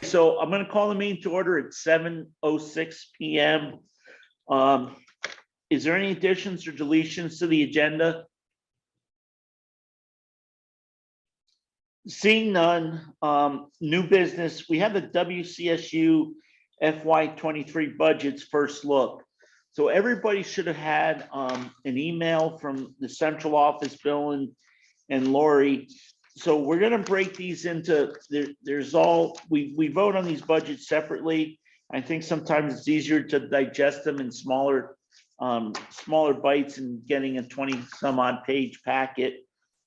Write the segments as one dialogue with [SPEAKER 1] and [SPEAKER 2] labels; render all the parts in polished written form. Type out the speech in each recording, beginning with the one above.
[SPEAKER 1] So I'm going to call the meeting to order at 7:06 p.m. Is there any additions or deletions to the agenda? Seeing none, new business. We have the WCSU FY 23 budgets first look. So everybody should have had an email from the central office, Bill and Lori. So we're going to break these into, we vote on these budgets separately. I think sometimes it's easier to digest them in smaller bites and getting a 20 some odd page packet.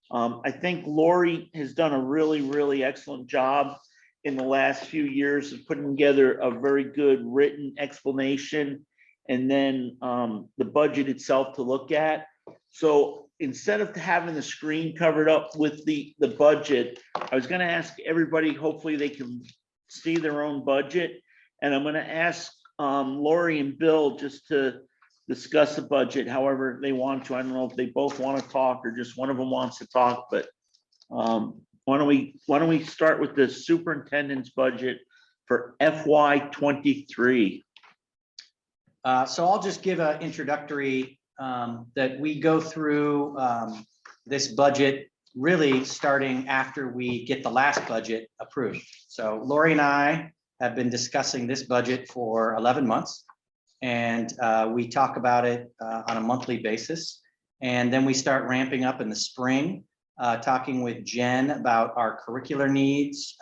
[SPEAKER 1] I think Lori has done a really excellent job in the last few years of putting together a very good written explanation and then the budget itself to look at. So instead of having the screen covered up with the budget, I was going to ask everybody, hopefully they can see their own budget. And I'm going to ask Lori and Bill just to discuss the budget however they want to. I don't know if they both want to talk or just one of them wants to talk, but why don't we start with the superintendent's budget for FY 23.
[SPEAKER 2] So I'll just give an introductory that we go through this budget really starting after we get the last budget approved. So Lori and I have been discussing this budget for 11 months and we talk about it on a monthly basis. And then we start ramping up in the spring, talking with Jen about our curricular needs,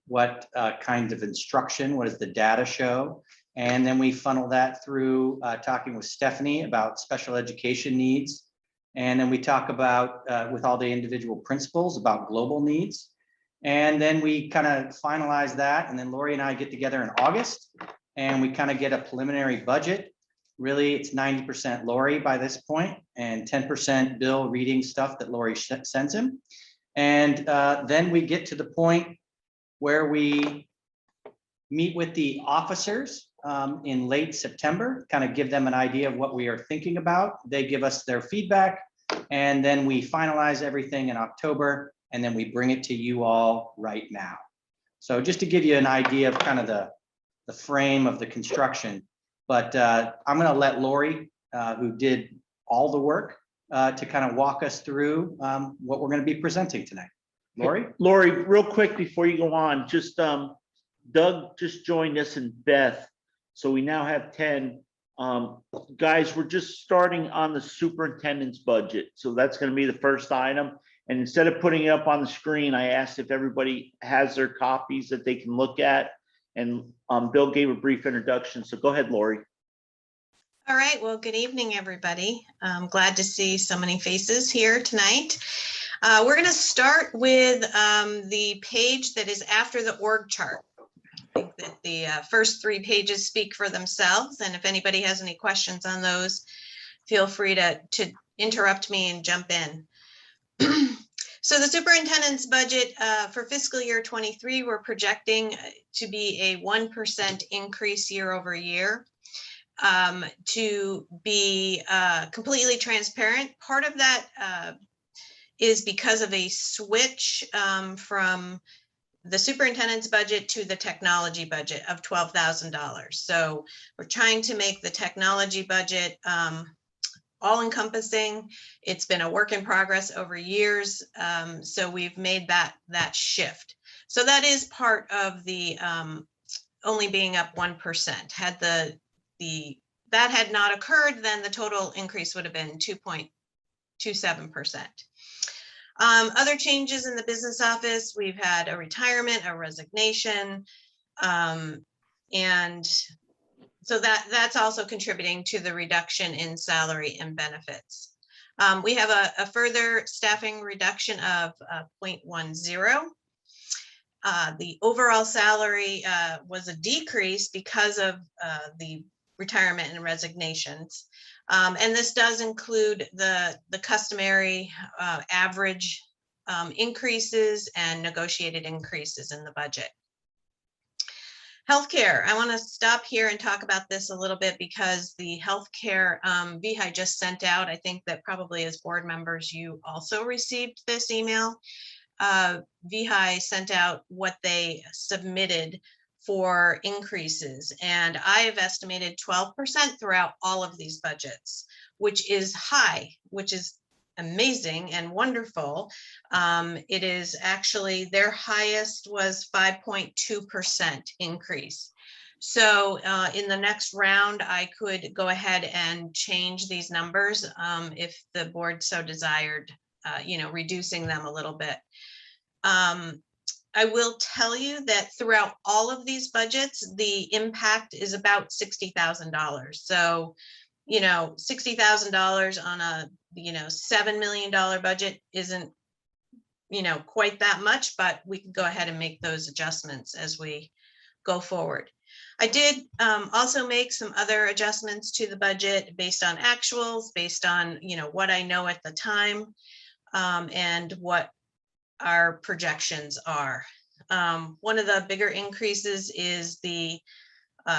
[SPEAKER 2] what kind of instruction, what does the data show? And then we funnel that through talking with Stephanie about special education needs. And then we talk about with all the individual principals about global needs. And then we kind of finalize that. And then Lori and I get together in August and we kind of get a preliminary budget. Really, it's 90% Lori by this point and 10% Bill reading stuff that Lori sends him. And then we get to the point where we meet with the officers in late September, kind of give them an idea of what we are thinking about. They give us their feedback, and then we finalize everything in October, and then we bring it to you all right now. So just to give you an idea of kind of the frame of the construction, but I'm going to let Lori, who did all the work, to kind of walk us through what we're going to be presenting tonight. Lori?
[SPEAKER 1] Lori, real quick before you go on, just Doug just joined us and Beth. So we now have 10. Guys, we're just starting on the superintendent's budget. So that's going to be the first item. And instead of putting it up on the screen, I asked if everybody has their copies that they can look at. And Bill gave a brief introduction. So go ahead, Lori.
[SPEAKER 3] All right. Well, good evening, everybody. I'm glad to see so many faces here tonight. We're going to start with the page that is after the org chart. I think that the first 3 pages speak for themselves. And if anybody has any questions on those, feel free to interrupt me and jump in. So the superintendent's budget for fiscal year 23, we're projecting to be a 1% increase year over year. To be completely transparent, part of that is because of a switch from the superintendent's budget to the technology budget of $12,000. So we're trying to make the technology budget all encompassing. It's been a work in progress over years. So we've made that shift. So that is part of the only being up 1%. Had that had not occurred, then the total increase would have been 2.27%. Other changes in the business office, we've had a retirement, a resignation, and so that's also contributing to the reduction in salary and benefits. We have a further staffing reduction of 0.10. The overall salary was a decrease because of the retirement and resignations. And this does include the customary average increases and negotiated increases in the budget. Healthcare, I want to stop here and talk about this a little bit because the healthcare Vy just sent out. I think that probably as board members, you also received this email. VHI sent out what they submitted for increases, and I have estimated 12% throughout all of these budgets, which is high, which is amazing and wonderful. It is actually, their highest was 5.2% increase. So in the next round, I could go ahead and change these numbers if the board so desired, reducing them a little bit. I will tell you that throughout all of these budgets, the impact is about $60,000. So, $60,000 on a, $7 million budget isn't, quite that much, but we can go ahead and make those adjustments as we go forward. I did also make some other adjustments to the budget based on actuals, based on, what I know at the time, and what our projections are. One of the bigger increases is the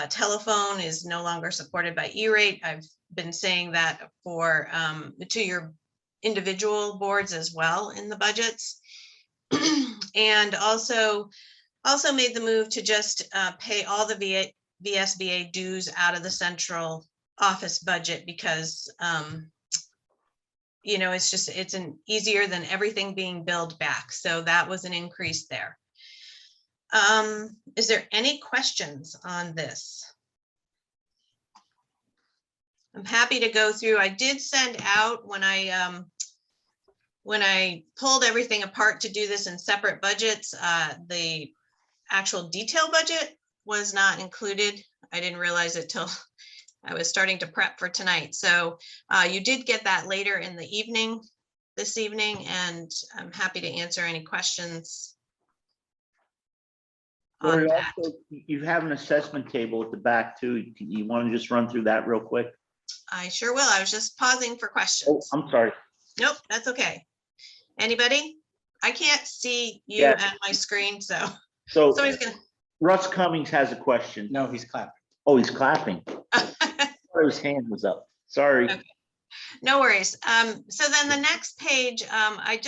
[SPEAKER 3] telephone is no longer supported by E-rate. I've been saying that for to your individual boards as well in the budgets. And also made the move to just pay all the VSBA dues out of the central office budget because it's easier than everything being billed back. So that was an increase there. Is there any questions on this? I'm happy to go through. I did send out when I pulled everything apart to do this in separate budgets, the actual detail budget was not included. I didn't realize it till I was starting to prep for tonight. So you did get that later in the evening, this evening, and I'm happy to answer any questions on
[SPEAKER 1] Lori,
[SPEAKER 3] that.
[SPEAKER 1] also, you have an assessment table at the back too. You want to just run through that real quick?
[SPEAKER 3] I sure will. I was just pausing for questions.
[SPEAKER 1] Oh, I'm sorry.
[SPEAKER 3] Nope, that's okay. Anybody? I can't see you
[SPEAKER 1] Yeah.
[SPEAKER 3] at my screen, so
[SPEAKER 1] So
[SPEAKER 3] somebody's gonna.
[SPEAKER 1] Russ Cummings has a question.
[SPEAKER 2] No, he's clapping.
[SPEAKER 1] Oh, he's clapping. His hand was up. Sorry.
[SPEAKER 3] Okay. No worries. So then the next page, I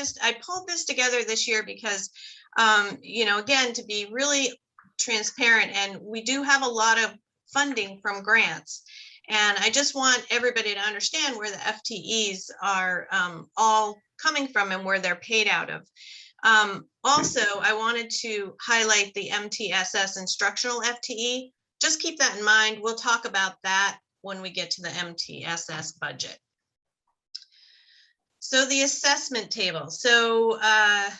[SPEAKER 3] pulled this together this year because, again, to be really transparent, and we do have a lot of funding from grants. And I just want everybody to understand where the FTEs are all coming from and where they're paid out of. Also, I wanted to highlight the MTSS instructional FTE. Just keep that in mind. We'll talk about that when we get to the MTSS budget. So the assessment table. So I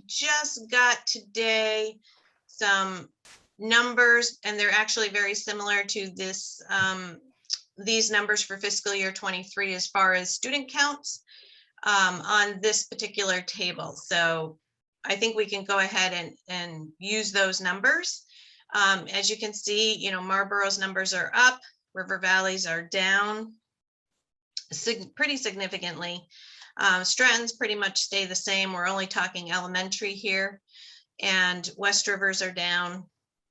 [SPEAKER 3] just got today some numbers, and they're actually very similar to this these numbers for fiscal year 23 as far as student counts on this particular table. So I think we can go ahead and use those numbers. As you can see, Marlboro's numbers are up, River Valley's are down pretty significantly. Stratton's pretty much stay the same. We're only talking elementary here, and West Rivers are down,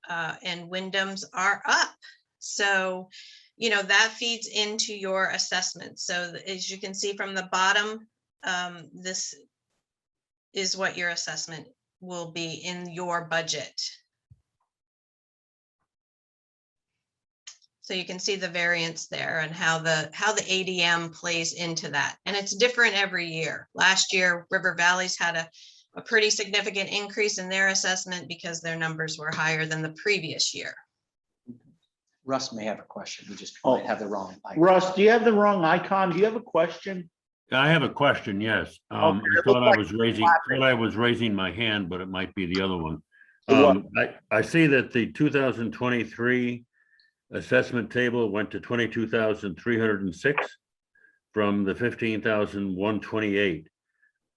[SPEAKER 3] and Windham's are up. So, that feeds into your assessment. So as you can see from the bottom, this is what your assessment will be in your budget. So you can see the variance there and how the ADM plays into that. And it's different every year. Last year, River Valley's had a pretty significant increase in their assessment because their numbers were higher than the previous year.
[SPEAKER 2] Russ may have a question. We just might have the wrong icon.
[SPEAKER 1] Russ, do you have the wrong icon? Do you have a question?
[SPEAKER 4] I have a question, yes.
[SPEAKER 1] Okay,
[SPEAKER 4] I thought I was raising my hand, but it might be the other one. I see that the 2023 assessment table went to 22,306 from the 15,128.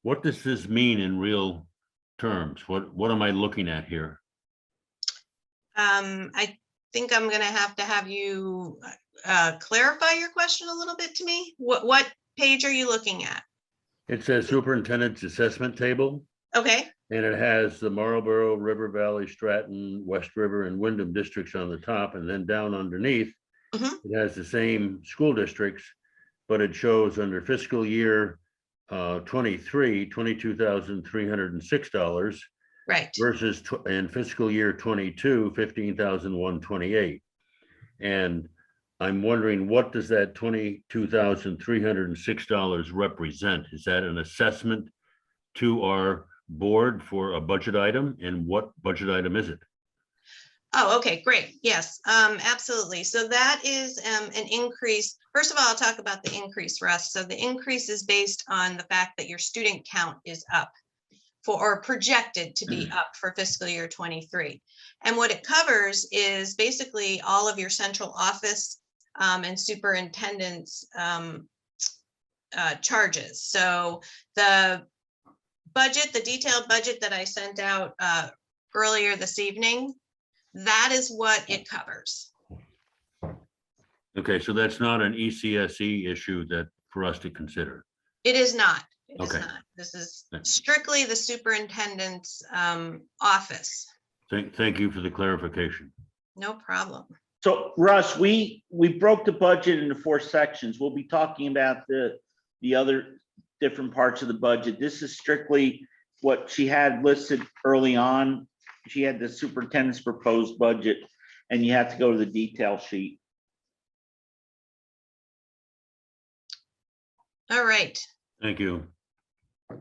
[SPEAKER 4] What does this mean in real terms? What am I looking at here?
[SPEAKER 3] I think I'm going to have you clarify your question a little bit to me. What page are you looking at?
[SPEAKER 4] It says Superintendent's Assessment Table.
[SPEAKER 3] Okay.
[SPEAKER 4] And it has the Marlboro, River Valley, Stratton, West River, and Windham districts on the top, and then down underneath, it has the same school districts, but it shows under fiscal year 23, $22,306
[SPEAKER 3] Right.
[SPEAKER 4] versus in fiscal year 22, $15,128. And I'm wondering, what does that $22,306 represent? Is that an assessment to our board for a budget item? And what budget item is it?
[SPEAKER 3] Oh, okay, great. Yes, absolutely. So that is an increase. First of all, I'll talk about the increase, Russ. So the increase is based on the fact that your student count is up or projected to be up for fiscal year 23. And what it covers is basically all of your central office and superintendent's charges. So the budget, the detailed budget that I sent out earlier this evening, that is what it covers.
[SPEAKER 4] Okay, so that's not an ECSE issue that for us to consider.
[SPEAKER 3] It is not. It is
[SPEAKER 4] Okay.
[SPEAKER 3] not. This is strictly the superintendent's office.
[SPEAKER 4] Thank you for the clarification.
[SPEAKER 3] No problem.
[SPEAKER 1] So Russ, we broke the budget into 4 sections. We'll be talking about the other different parts of the budget. This is strictly what she had listed early on. She had the superintendent's proposed budget, and you have to go to the detail sheet.
[SPEAKER 3] All right.
[SPEAKER 4] Thank you.
[SPEAKER 1] I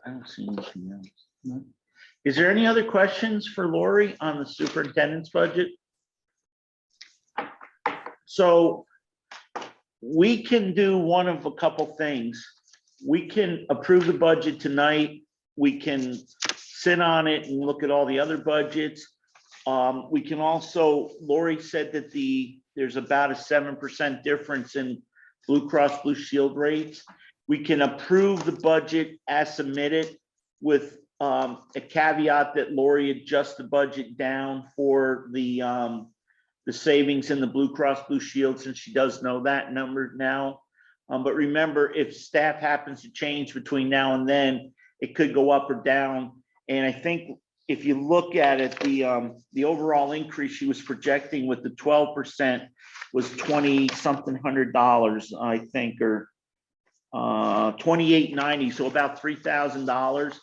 [SPEAKER 1] don't see anything else. No. Is there any other questions for Lori on the superintendent's budget? So we can do one of a couple things. We can approve the budget tonight. We can sit on it and look at all the other budgets. We can also, Lori said that there's about a 7% difference in Blue Cross Blue Shield rates. We can approve the budget as submitted with a caveat that Lori adjusts the budget down for the savings in the Blue Cross Blue Shield, since she does know that number now. But remember, if staff happens to change between now and then, it could go up or down. And I think if you look at it, the overall increase she was projecting with the 12% was $20-something hundred, I think, or $28.90, so about $3,000.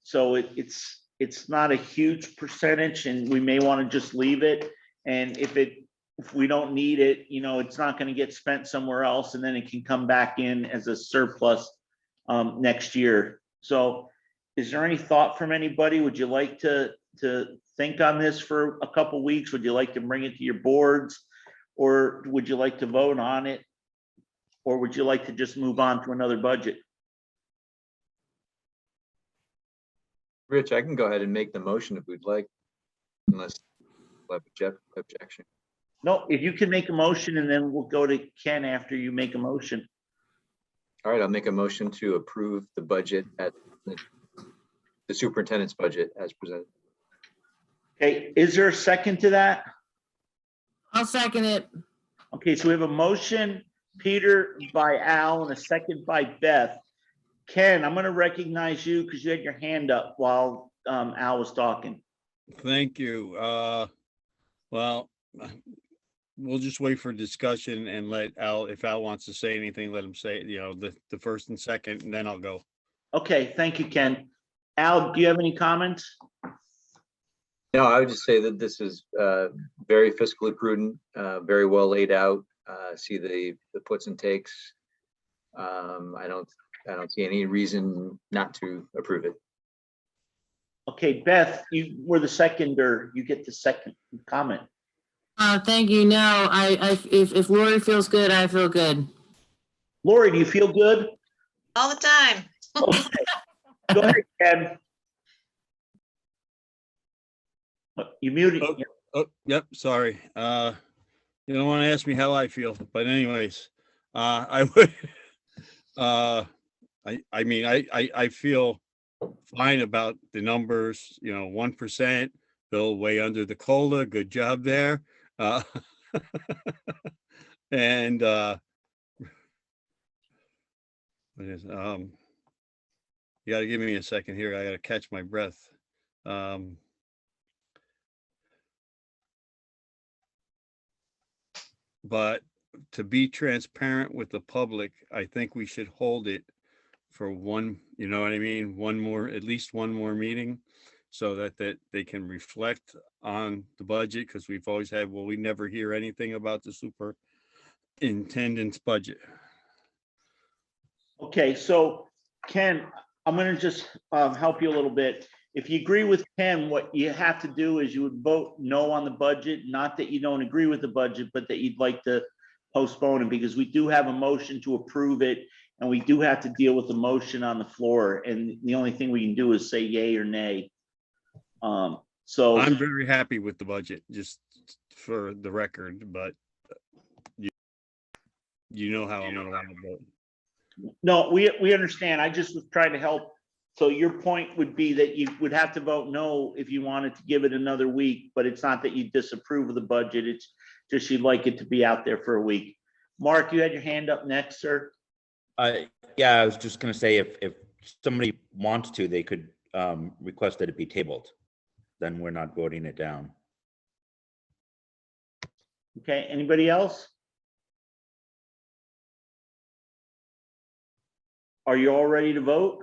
[SPEAKER 1] So it's not a huge percentage, and we may want to just leave it. And if we don't need it, it's not going to get spent somewhere else, and then it can come back in as a surplus next year. So is there any thought from anybody? Would you like to think on this for a couple weeks? Would you like to bring it to your boards, or would you like to vote on it? Or would you like to just move on to another budget?
[SPEAKER 5] Rich, I can go ahead and make the motion if we'd like, unless you have objection.
[SPEAKER 1] No, if you can make a motion, and then we'll go to Ken after you make a motion.
[SPEAKER 5] All right, I'll make a motion to approve the budget at the superintendent's budget as presented.
[SPEAKER 1] Okay, is there a second to that?
[SPEAKER 6] I'll second it.
[SPEAKER 1] Okay, so we have a motion, Peter by Al, and a second by Beth. Ken, I'm going to recognize you because you had your hand up while Al was talking.
[SPEAKER 7] Thank you. Well, we'll just wait for discussion and let Al, if Al wants to say anything, let him say, the first and second, and then I'll go.
[SPEAKER 1] Okay, thank you, Ken. Al, do you have any comments?
[SPEAKER 5] No, I would just say that this is very fiscally prudent, very well laid out. See the puts and takes. I don't see any reason not to approve it.
[SPEAKER 1] Okay, Beth, you were the seconder. You get the second comment.
[SPEAKER 6] Thank you. No, if Lori feels good, I feel good.
[SPEAKER 1] Lori, do you feel good?
[SPEAKER 3] All the time.
[SPEAKER 1] Okay. Go ahead, Ken. You muted.
[SPEAKER 7] Oh, yep, sorry. You don't want to ask me how I feel, but anyways, I would, I feel fine about the numbers, 1%, Bill way under the COLA, good job there. And you gotta give me a second here. I gotta catch my breath. But to be transparent with the public, I think we should hold it for one, you know what I mean? One more, at least one more meeting, so that they can reflect on the budget, because we've always had, well, we never hear anything about the superintendent's budget.
[SPEAKER 1] Okay, so Ken, I'm gonna just help you a little bit. If you agree with Ken, what you have to do is you would vote no on the budget, not that you don't agree with the budget, but that you'd like to postpone it, because we do have a motion to approve it, and we do have to deal with the motion on the floor, and the only thing we can do is say yay or nay. So
[SPEAKER 7] I'm very happy with the budget, just for the record, but you know how I'm gonna want to vote.
[SPEAKER 1] no, we understand. I just was trying to help. So your point would be that you would have to vote no if you wanted to give it another week, but it's not that you disapprove of the budget. It's just you'd like it to be out there for a week. Mark, you had your hand up next, sir.
[SPEAKER 8] Yeah, I was just gonna say, if somebody wants to, they could request that it be tabled. Then we're not voting it down.
[SPEAKER 1] Okay, anybody else? Are you all ready to vote?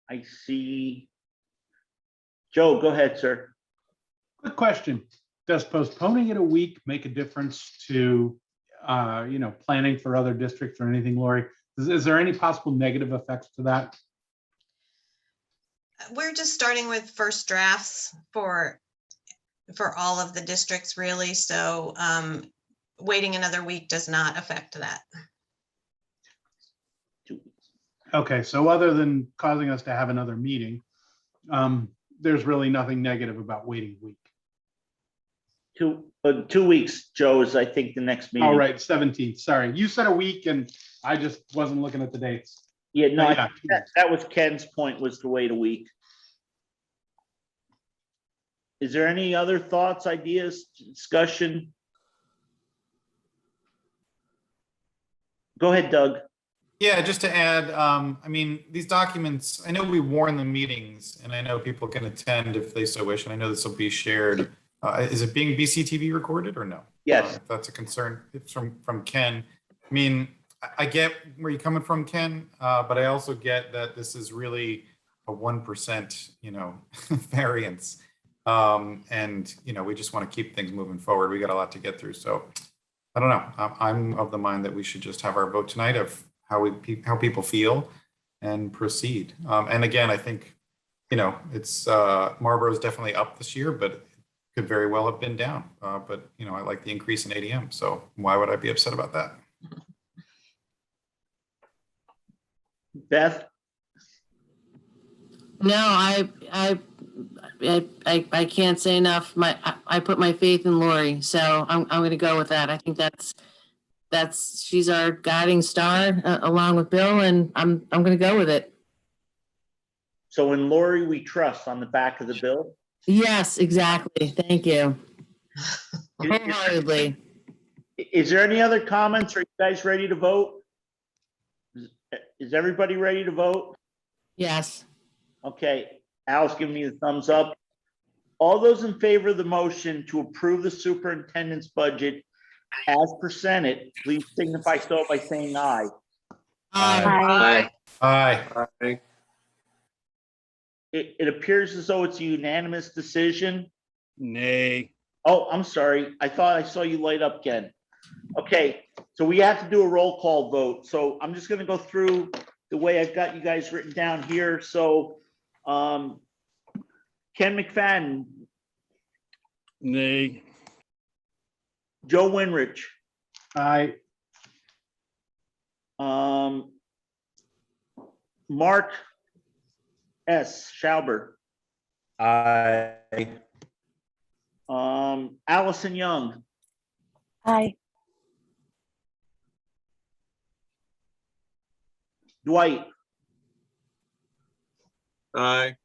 [SPEAKER 1] I see. Joe, go ahead, sir.
[SPEAKER 9] Good question. Does postponing it a week make a difference to, planning for other districts or anything, Lori? Is there any possible negative effects to that?
[SPEAKER 3] We're just starting with first drafts for all of the districts, really. So waiting another week does not affect that.
[SPEAKER 9] Okay, so other than causing us to have another meeting, there's really nothing negative about waiting a week.
[SPEAKER 1] 2 weeks, Joe, is I think the next meeting.
[SPEAKER 9] All right, 17th. Sorry, you said a week and I just wasn't looking at the dates.
[SPEAKER 1] Yeah, no,
[SPEAKER 9] Yeah.
[SPEAKER 1] that was Ken's point, was to wait a week. Is there any other thoughts, ideas, discussion? Go ahead, Doug.
[SPEAKER 10] Yeah, just to add, I mean, these documents, I know we warn the meetings and I know people can attend if they so wish, and I know this will be shared. Is it being BCTV recorded or no?
[SPEAKER 1] Yes.
[SPEAKER 10] If that's a concern, it's from Ken. I mean, I get where you're coming from, Ken, but I also get that this is really a 1%, variance. And, we just want to keep things moving forward. We got a lot to get through. So I don't know. I'm of the mind that we should just have our vote tonight of how people feel and proceed. And again, I think, it's Marlboro is definitely up this year, but it could very well have been down. But I like the increase in ADM. So why would I be upset about that?
[SPEAKER 1] Beth?
[SPEAKER 6] No, I can't say enough. I put my faith in Lori, so I'm going to go with that. I think she's our guiding star along with Bill, and I'm going to go with it.
[SPEAKER 1] So in Lori, we trust on the back of the bill?
[SPEAKER 6] Yes, exactly. Thank you. Wholeheartedly.
[SPEAKER 1] Is there any other comments? Are you guys ready to vote? Is everybody ready to vote?
[SPEAKER 6] Yes.
[SPEAKER 1] Okay, Al's giving me the thumbs up. All those in favor of the motion to approve the superintendent's budget as presented, please signify so by saying aye.
[SPEAKER 8] Aye.
[SPEAKER 10] Aye.
[SPEAKER 1] It appears as though it's a unanimous decision.
[SPEAKER 7] Nay.
[SPEAKER 1] Oh, I'm sorry. I thought I saw you light up, Ken. Okay, so we have to do a roll call vote. So I'm just gonna go through the way I've got you guys written down here. So Ken McFadden,
[SPEAKER 7] Nay.
[SPEAKER 1] Joe Winrich,
[SPEAKER 9] Aye.
[SPEAKER 1] Mark S. Schauber,
[SPEAKER 8] Aye.
[SPEAKER 1] Allison Young,
[SPEAKER 11] Aye.
[SPEAKER 1] Dwight,
[SPEAKER 5] Aye.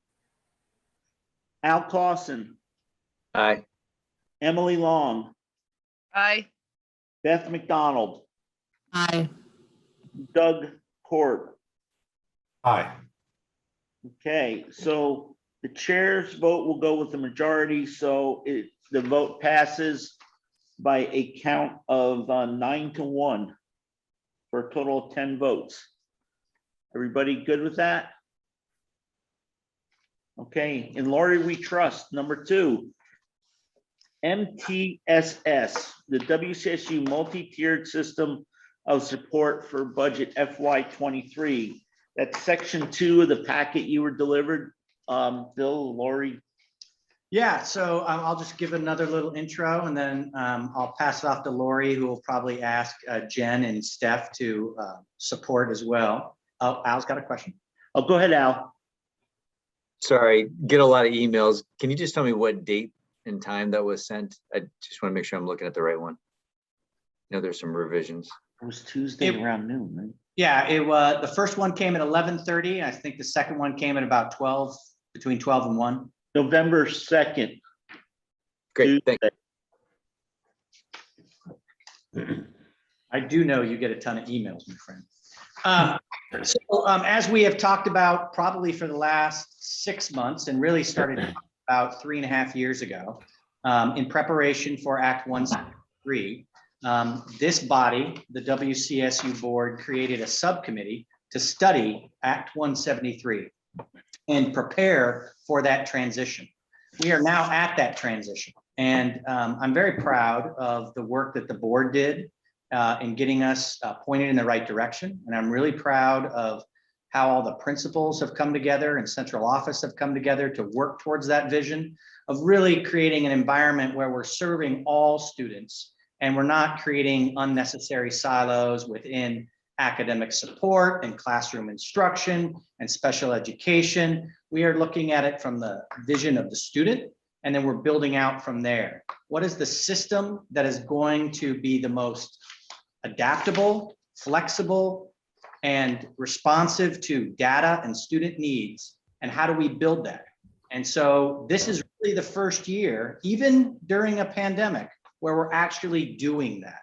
[SPEAKER 1] Al Clausen,
[SPEAKER 5] Aye.
[SPEAKER 1] Emily Long,
[SPEAKER 11] Aye.
[SPEAKER 1] Beth McDonald,
[SPEAKER 6] Aye.
[SPEAKER 1] Doug Korb.
[SPEAKER 10] Aye.
[SPEAKER 1] Okay, so the chair's vote will go with the majority, so the vote passes. by a count of 9-1 for a total of 10 votes. Everybody good with that? Okay, in Lori we trust. Number 2, MTSS, the WCSU multi-tiered system of support for budget FY23. That's section 2 of the packet you were delivered. Bill, Lori.
[SPEAKER 2] Yeah, so I'll just give another little intro and then I'll pass it off to Lori, who will probably ask Jen and Steph to support as well. Oh, Al's got a question.
[SPEAKER 1] Oh, go ahead, Al.
[SPEAKER 5] Sorry, get a lot of emails. Can you just tell me what date and time that was sent? I just want to make sure I'm looking at the right one. I know there's some revisions.
[SPEAKER 1] It was Tuesday around noon, right?
[SPEAKER 2] Yeah, it was, the first one came at 11:30. I think the second one came at about 12, between 12 and 1.
[SPEAKER 1] November 2nd.
[SPEAKER 5] Great, thank
[SPEAKER 1] Tuesday.
[SPEAKER 2] I do know you get a ton of emails, my friend. As we have talked about probably for the last 6 months and really started about 3.5 years ago, in preparation for Act 173, this body, the WCSU board, created a subcommittee to study Act 173 and prepare for that transition. We are now at that transition, and I'm very proud of the work that the board did in getting us pointed in the right direction. And I'm really proud of how all the principals have come together and central office have come together to work towards that vision of really creating an environment where we're serving all students and we're not creating unnecessary silos within academic support and classroom instruction and special education. We are looking at it from the vision of the student, and then we're building out from there. What is the system that is going to be the most adaptable, flexible, and responsive to data and student needs? And how do we build that? And so this is really the first year, even during a pandemic, where we're actually doing that.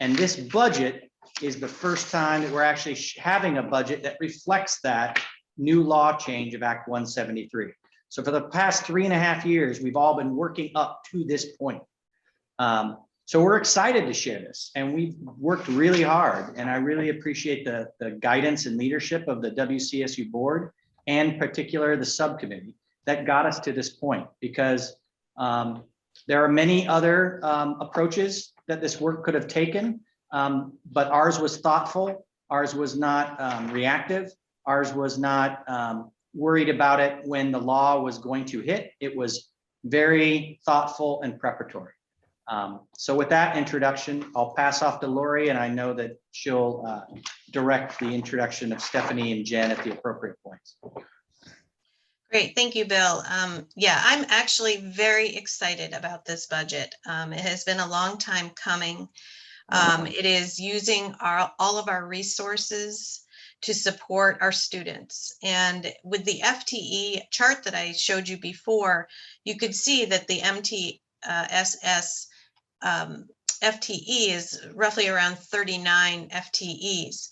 [SPEAKER 2] And this budget is the first time that we're actually having a budget that reflects that new law change of Act 173. So for the past 3.5 years, we've all been working up to this point. So we're excited to share this, and we've worked really hard, and I really appreciate the guidance and leadership of the WCSU board, and in particular the subcommittee that got us to this point, because there are many other approaches that this work could have taken, but ours was thoughtful, ours was not reactive, ours was not worried about it when the law was going to hit. It was very thoughtful and preparatory. So with that introduction, I'll pass off to Lori, and I know that she'll direct the introduction of Stephanie and Jen at the appropriate points.
[SPEAKER 3] Great, thank you, Bill. Yeah, I'm actually very excited about this budget. It has been a long time coming. It is using all of our resources to support our students. And with the FTE chart that I showed you before, you could see that the MTSS FTE is roughly around 39 FTEs.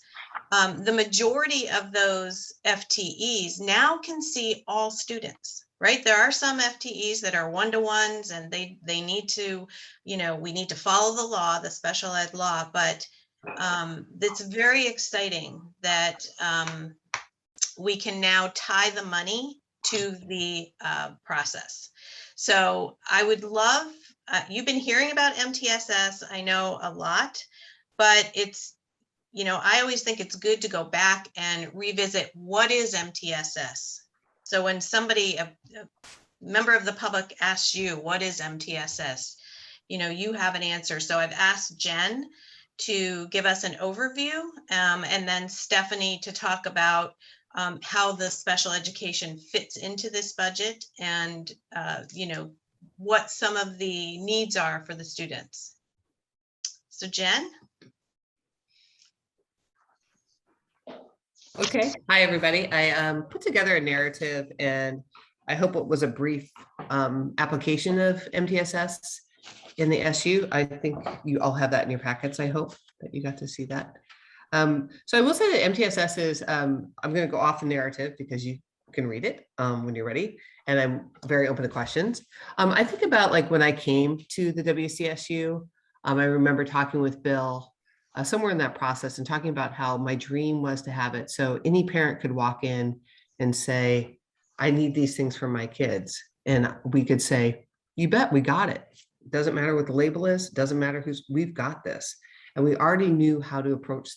[SPEAKER 3] The majority of those FTEs now can see all students, right? There are some FTEs that are one-to-ones, and they need to, we need to follow the law, the special ed law, but it's very exciting that we can now tie the money to the process. So I would love, you've been hearing about MTSS, I know a lot, but it's, I always think it's good to go back and revisit what is MTSS. So when somebody, a member of the public asks you, what is MTSS? You have an answer. So I've asked Jen to give us an overview, and then Stephanie to talk about how the special education fits into this budget and, what some of the needs are for the students. So Jen?
[SPEAKER 12] Okay, hi everybody. I put together a narrative, and I hope it was a brief application of MTSS in the SU. I think you all have that in your packets. I hope that you got to see that. So I will say that MTSS is, I'm going to go off the narrative because you can read it when you're ready, and I'm very open to questions. I think about like when I came to the WCSU, I remember talking with Bill somewhere in that process and talking about how my dream was to have it so any parent could walk in and say, I need these things for my kids. And we could say, you bet, we got it. Doesn't matter what the label is, doesn't matter we've got this. And we already knew how to approach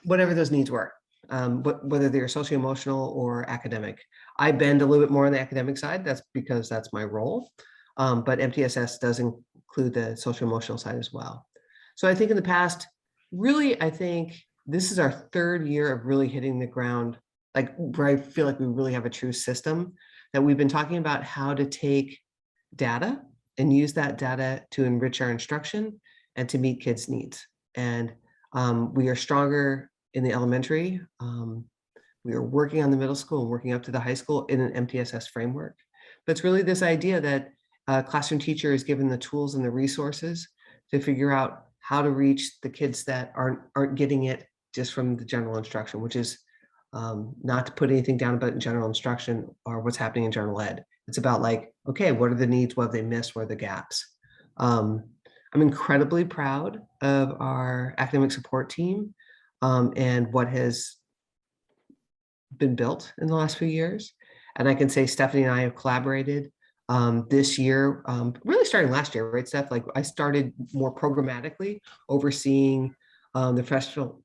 [SPEAKER 12] whatever those needs were, whether they're socio-emotional or academic. I bend a little bit more on the academic side. That's because that's my role. But MTSS does include the socio-emotional side as well. So I think in the past, really, I think this is our third year of really hitting the ground, like where I feel like we really have a true system, that we've been talking about how to take data and use that data to enrich our instruction and to meet kids' needs. And we are stronger in the elementary. We are working on the middle school and working up to the high school in an MTSS framework. But it's really this idea that a classroom teacher is given the tools and the resources to figure out how to reach the kids that aren't getting it just from the general instruction, which is not to put anything down about general instruction or what's happening in general ed. It's about like, okay, what are the needs? What have they missed? What are the gaps? I'm incredibly proud of our academic support team and what has been built in the last few years. And I can say Stephanie and I have collaborated this year, really starting last year, right, Steph? Like I started more programmatically overseeing the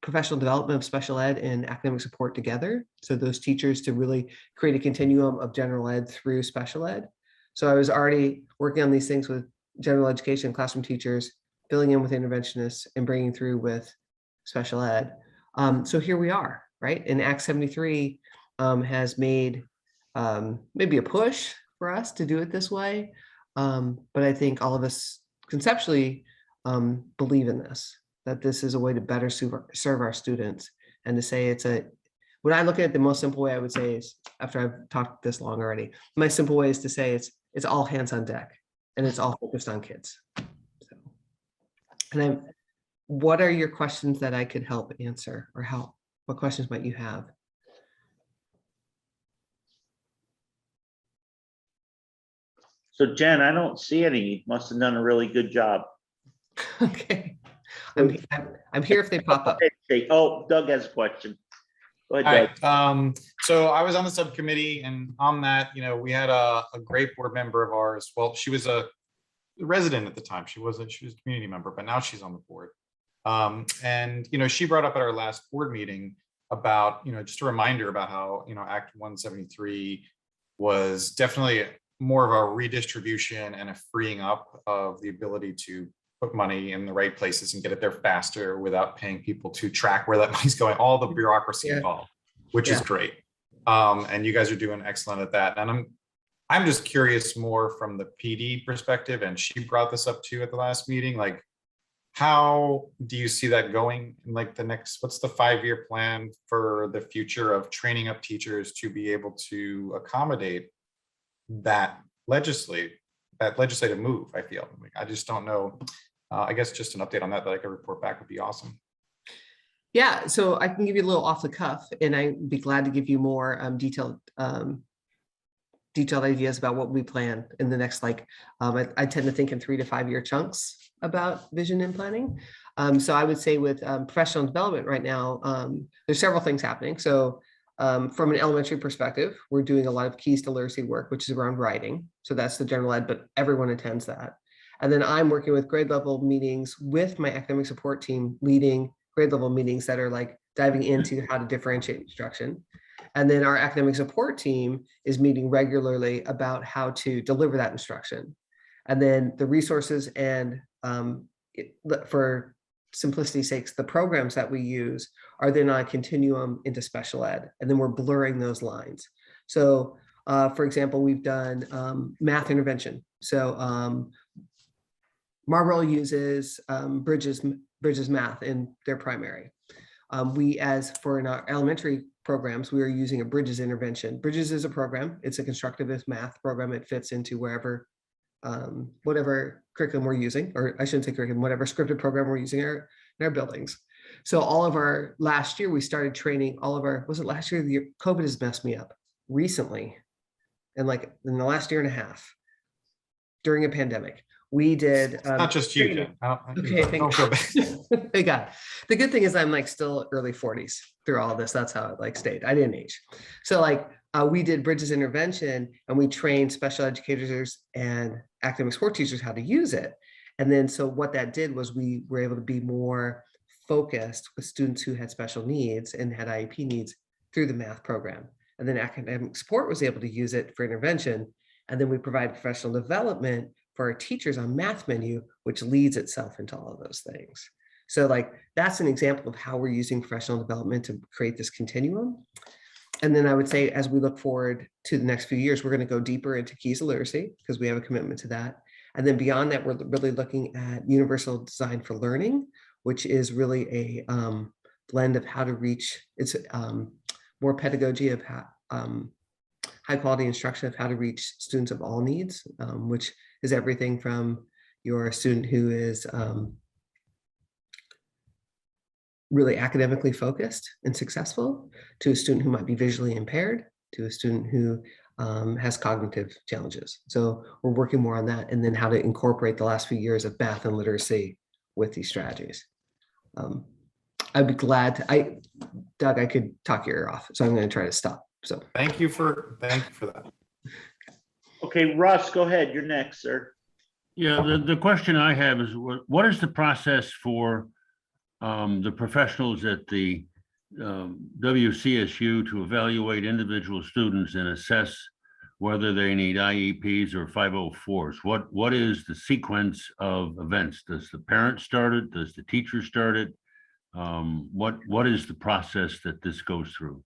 [SPEAKER 12] professional development of special ed and academic support together. So those teachers to really create a continuum of general ed through special ed. So I was already working on these things with general education classroom teachers, filling in with interventionists and bringing through with special ed. So here we are, right? And Act 73 has made maybe a push for us to do it this way. But I think all of us conceptually believe in this, that this is a way to better serve our students, and to say when I look at it, the most simple way I would say is, after I've talked this long already, my simple way is to say it's all hands on deck and it's all focused on kids. So, and what are your questions that I could help answer, or what questions might you have?
[SPEAKER 1] So Jen, I don't see any. You must have done a really good job.
[SPEAKER 12] Okay. I'm here if they pop up.
[SPEAKER 1] Oh, Doug has a question. Go ahead, Doug.
[SPEAKER 10] All right. So I was on the subcommittee, and on that, we had a great board member of ours. Well, she was a resident at the time. She was a community member, but now she's on the board. And she brought up at our last board meeting about, just a reminder about how, Act 173 was definitely more of a redistribution and a freeing up of the ability to put money in the right places and get it there faster without paying people to track where that money's going, all the bureaucracy involved, which is great. And you guys are doing excellent at that. And I'm just curious more from the PD perspective, and she brought this up too at the last meeting, like, how do you see that going in like the next, what's the 5-year plan for the future of training up teachers to be able to accommodate that legislative move? I feel like I just don't know. I guess just an update on that I could report back would be awesome.
[SPEAKER 12] Yeah, so I can give you a little off the cuff, and I'd be glad to give you more detailed ideas about what we plan in the next, I tend to think in 3 to 5 year chunks about vision and planning. So I would say with professional development right now, there's several things happening. So from an elementary perspective, we're doing a lot of keys to literacy work, which is around writing. So that's the general ed, but everyone attends that. And then I'm working with grade level meetings with my academic support team, leading grade level meetings that are like diving into how to differentiate instruction. And then our academic support team is meeting regularly about how to deliver that instruction. And then the resources and for simplicity's sakes, the programs that we use are then on a continuum into special ed, and then we're blurring those lines. So for example, we've done math intervention. So Marlboro uses Bridges math in their primary. For in our elementary programs, we are using a Bridges intervention. Bridges is a program. It's a constructivist math program. It fits into wherever, whatever curriculum we're using, or I shouldn't say curriculum, whatever scripted program we're using in our buildings. So last year, we started training was it last year? The year COVID has messed me up recently. And in the last year and a half, during a pandemic, we did.
[SPEAKER 10] It's not just you, Jen.
[SPEAKER 12] Okay,
[SPEAKER 10] Don't feel bad.
[SPEAKER 12] thank God. The good thing is I'm like still early 40s through all of this. That's how it like stayed. I didn't age. So like we did Bridges intervention and we trained special educators and academic support teachers how to use it. And then so what that did was we were able to be more focused with students who had special needs and had IEP needs through the math program. And then academic support was able to use it for intervention. And then we provide professional development for our teachers on math menu, which leads itself into all of those things. So like, that's an example of how we're using professional development to create this continuum. And then I would say, as we look forward to the next few years, we're going to go deeper into keys of literacy because we have a commitment to that. And then beyond that, we're really looking at universal design for learning, which is really a blend of how to reach, it's more pedagogy of how, high quality instruction of how to reach students of all needs, which is everything from your student who is really academically focused and successful, to a student who might be visually impaired, to a student who has cognitive challenges. So we're working more on that, and then how to incorporate the last few years of math and literacy with these strategies. I'd be glad to, Doug, I could talk your ear off, so I'm going to try to stop. So
[SPEAKER 10] Thank you for that.
[SPEAKER 1] Okay, Russ, go ahead. You're next, sir.
[SPEAKER 4] Yeah, the question I have is, what is the process for the professionals at the WCSU to evaluate individual students and assess whether they need IEPs or 504s? What is the sequence of events? Does the parent start it? Does the teacher start it? What is the process that this goes through?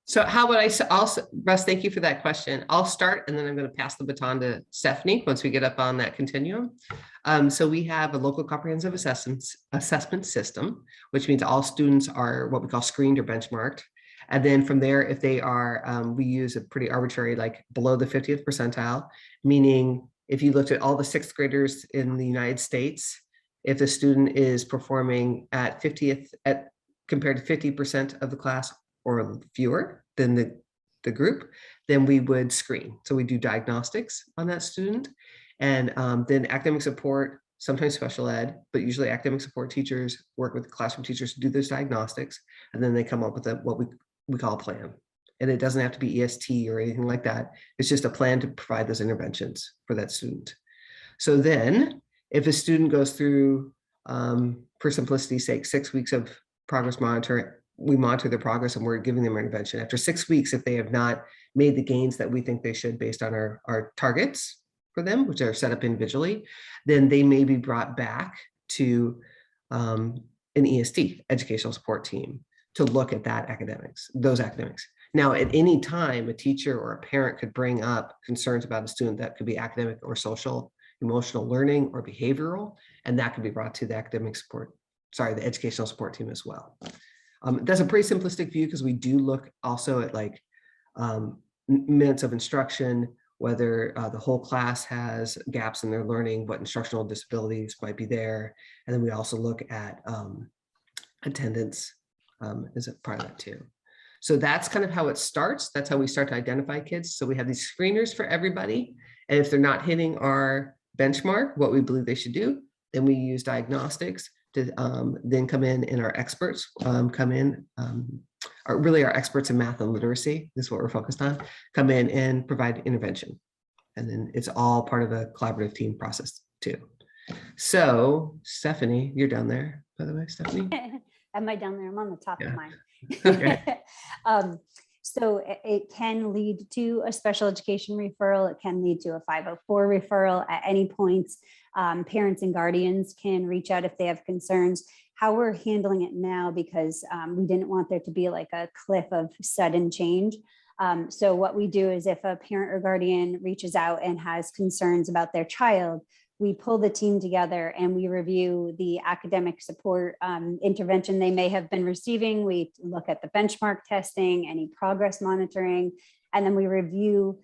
[SPEAKER 12] So how would I also, Russ, thank you for that question. I'll start and then I'm going to pass the baton to Stephanie once we get up on that continuum. So we have a local comprehensive assessment system, which means all students are what we call screened or benchmarked. And then from there, if they are, we use a pretty arbitrary, like below the 50th percentile, meaning if you looked at all the sixth graders in the United States, if the student is performing at 50th compared to 50% of the class or fewer than the group, then we would screen. So we do diagnostics on that student. And then academic support, sometimes special ed, but usually academic support teachers work with classroom teachers to do those diagnostics. And then they come up with what we call a plan. And it doesn't have to be EST or anything like that. It's just a plan to provide those interventions for that student. So then if a student goes through, for simplicity's sake, 6 weeks of progress monitoring, we monitor their progress and we're giving them intervention. After 6 weeks, if they have not made the gains that we think they should based on our targets for them, which are set up individually, then they may be brought back to an EST, educational support team, to look at those academics. Now, at any time, a teacher or a parent could bring up concerns about a student that could be academic or social, emotional learning or behavioral, and that could be brought to the the educational support team as well. That's a pretty simplistic view because we do look also at like minutes of instruction, whether the whole class has gaps in their learning, what instructional disabilities might be there. And then we also look at attendance as a part of that too. So that's kind of how it starts. That's how we start to identify kids. So we have these screeners for everybody. And if they're not hitting our benchmark, what we believe they should do, then we use diagnostics to then come in and our experts come in, are really our experts in math and literacy, this is what we're focused on, come in and provide intervention. And then it's all part of a collaborative team process too. So Stephanie, you're down there, by the way, Stephanie.
[SPEAKER 13] Am I down there? I'm on the top of mine.
[SPEAKER 12] Okay.
[SPEAKER 13] So it can lead to a special education referral. It can lead to a 504 referral at any point. Parents and guardians can reach out if they have concerns. How we're handling it now, because we didn't want there to be like a cliff of sudden change. So what we do is if a parent or guardian reaches out and has concerns about their child, we pull the team together and we review the academic support intervention they may have been receiving. We look at the benchmark testing, any progress monitoring, and then we review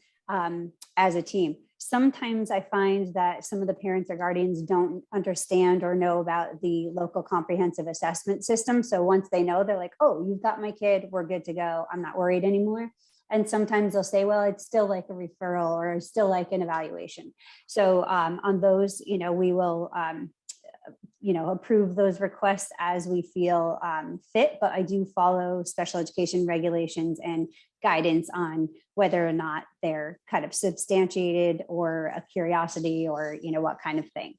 [SPEAKER 13] as a team. Sometimes I find that some of the parents or guardians don't understand or know about the local comprehensive assessment system. So once they know, they're like, oh, you've got my kid, we're good to go. I'm not worried anymore. And sometimes they'll say, well, it's still like a referral or it's still like an evaluation. So on those, we will, approve those requests as we feel fit, but I do follow special education regulations and guidance on whether or not they're kind of substantiated or a curiosity or, what kind of thing.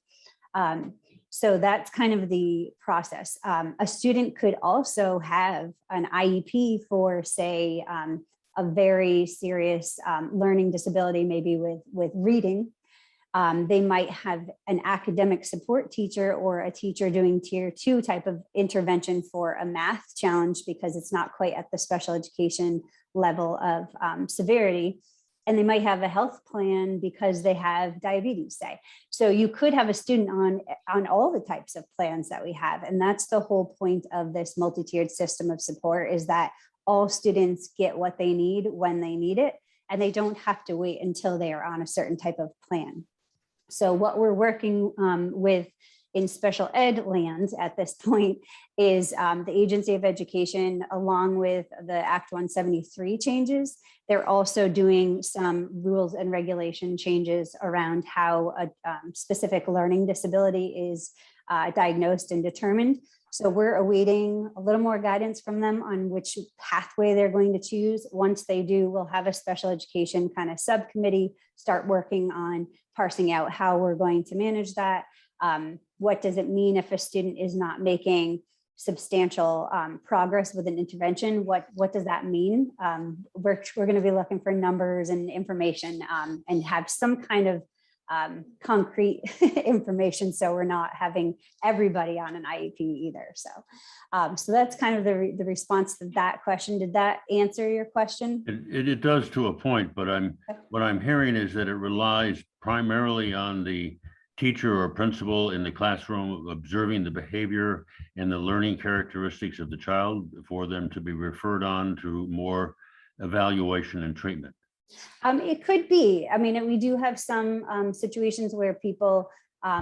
[SPEAKER 13] So that's kind of the process. A student could also have an IEP for, say, a very serious learning disability, maybe with reading. They might have an academic support teacher or a teacher doing tier 2 type of intervention for a math challenge because it's not quite at the special education level of severity. And they might have a health plan because they have diabetes, say. So you could have a student on all the types of plans that we have. And that's the whole point of this multi-tiered system of support, is that all students get what they need when they need it, and they don't have to wait until they are on a certain type of plan. So what we're working with in special ed land at this point is the Agency of Education, along with the Act 173 changes. They're also doing some rules and regulation changes around how a specific learning disability is diagnosed and determined. So we're awaiting a little more guidance from them on which pathway they're going to choose. Once they do, we'll have a special education kind of subcommittee start working on parsing out how we're going to manage that. What does it mean if a student is not making substantial progress with an intervention? What does that mean? We're going to be looking for numbers and information and have some kind of concrete information, so we're not having everybody on an IEP either. So that's kind of the response to that question. Did that answer your question?
[SPEAKER 4] It does to a point, but what I'm hearing is that it relies primarily on the teacher or principal in the classroom observing the behavior and the learning characteristics of the child for them to be referred on to more evaluation and treatment.
[SPEAKER 13] It could be. I mean, we do have some situations where people,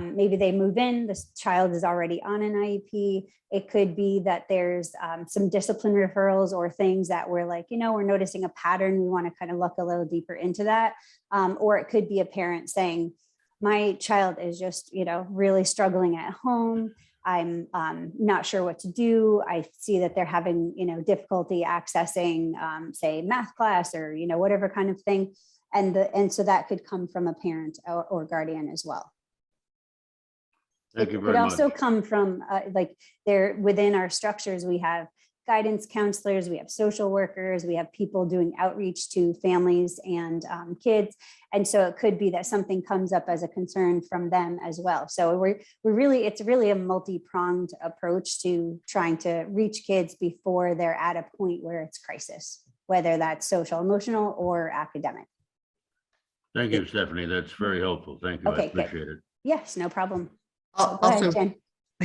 [SPEAKER 13] maybe they move in, the child is already on an IEP. It could be that there's some discipline referrals or things that we're like, we're noticing a pattern. We want to kind of look a little deeper into that. Or it could be a parent saying, my child is just, really struggling at home. I'm not sure what to do. I see that they're having, difficulty accessing, say, math class or, whatever kind of thing. And so that could come from a parent or guardian as well.
[SPEAKER 4] Thank you very much.
[SPEAKER 13] It could also come from there within our structures. We have guidance counselors, we have social workers, we have people doing outreach to families and kids. And so it could be that something comes up as a concern from them as well. So it's really a multi-pronged approach to trying to reach kids before they're at a point where it's crisis, whether that's social, emotional, or academic.
[SPEAKER 4] Thank you, Stephanie. That's very helpful. Thank you.
[SPEAKER 13] Okay,
[SPEAKER 4] I appreciate it.
[SPEAKER 13] Yes, no problem.
[SPEAKER 12] Also,
[SPEAKER 13] go ahead, Jen.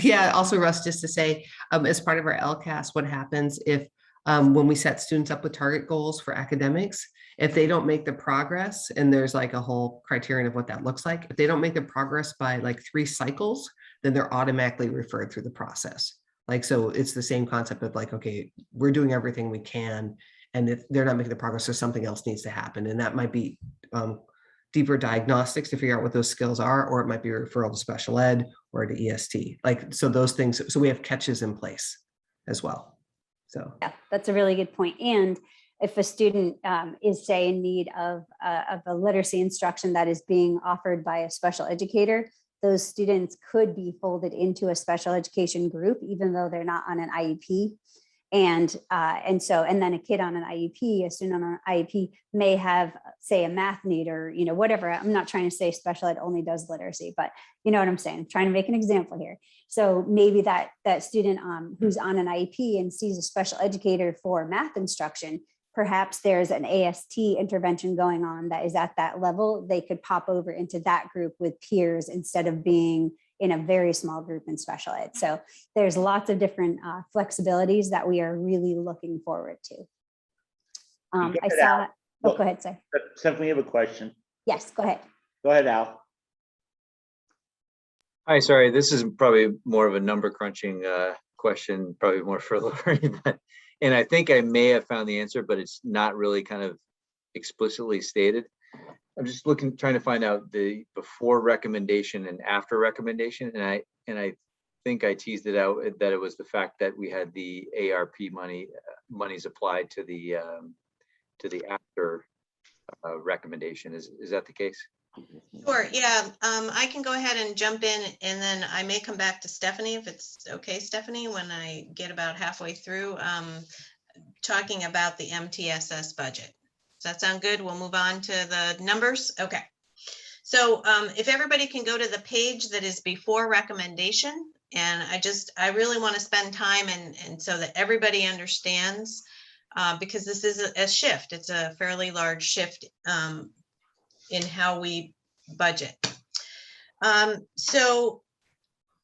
[SPEAKER 12] Yeah, also Russ, just to say, as part of our LCAS, what happens if when we set students up with target goals for academics, if they don't make the progress, and there's like a whole criterion of what that looks like, if they don't make the progress by like 3 cycles, then they're automatically referred through the process. So it's the same concept of like, okay, we're doing everything we can, and if they're not making the progress, so something else needs to happen. And that might be deeper diagnostics to figure out what those skills are, or it might be a referral to special ed or to EST. So those things, so we have catches in place as well. So
[SPEAKER 13] yeah, that's a really good point. And if a student is, say, in need of a literacy instruction that is being offered by a special educator, those students could be folded into a special education group, even though they're not on an IEP. And then a kid on an IEP, a student on an IEP may have, say, a math need or, whatever. I'm not trying to say special ed only does literacy, but you know what I'm saying? I'm trying to make an example here. So maybe that student who's on an IEP and sees a special educator for math instruction, perhaps there's an AST intervention going on that is at that level. They could pop over into that group with peers instead of being in a very small group in special ed. So there's lots of different flexibilities that we are really looking forward to. I saw, go ahead, sir.
[SPEAKER 1] Stephanie, have a question.
[SPEAKER 13] Yes, go ahead.
[SPEAKER 1] Go ahead, Al.
[SPEAKER 5] Hi, sorry, this is probably more of a number crunching question, probably more for Lori, and I think I may have found the answer, but it's not really kind of explicitly stated. I'm just trying to find out the before recommendation and after recommendation, and I think I teased it out that it was the fact that we had the ARP monies applied to the after recommendation. Is that the case?
[SPEAKER 3] Sure, yeah, I can go ahead and jump in, and then I may come back to Stephanie if it's okay, Stephanie, when I get about halfway through talking about the MTSS budget. Does that sound good? We'll move on to the numbers. Okay. So if everybody can go to the page that is before recommendation, and I really want to spend time and so that everybody understands, because this is a shift. It's a fairly large shift in how we budget. So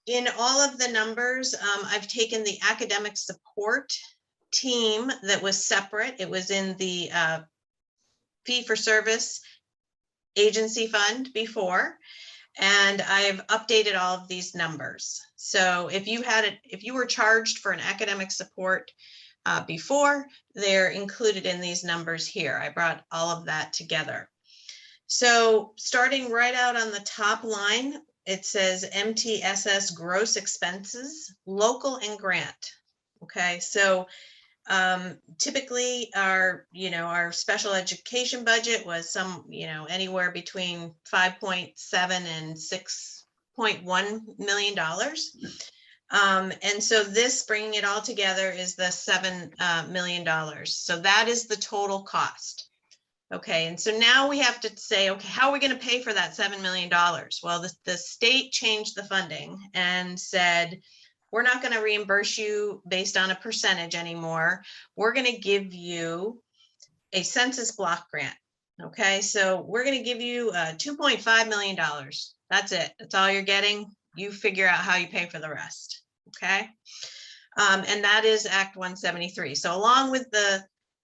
[SPEAKER 3] in all of the numbers, I've taken the academic support team that was separate. It was in the fee for service agency fund before, and I've updated all of these numbers. So if you were charged for an academic support before, they're included in these numbers here. I brought all of that together. So starting right out on the top line, it says MTSS gross expenses, local and grant. Okay, so typically our special education budget was anywhere between 5.7 and $6.1 million. And so this, bringing it all together, is the $7 million. So that is the total cost. Okay, and so now we have to say, okay, how are we going to pay for that $7 million? Well, the state changed the funding and said, we're not going to reimburse you based on a percentage anymore. We're going to give you a census block grant. Okay, so we're going to give you $2.5 million. That's it. That's all you're getting. You figure out how you pay for the rest. Okay, and that is Act 173. So along with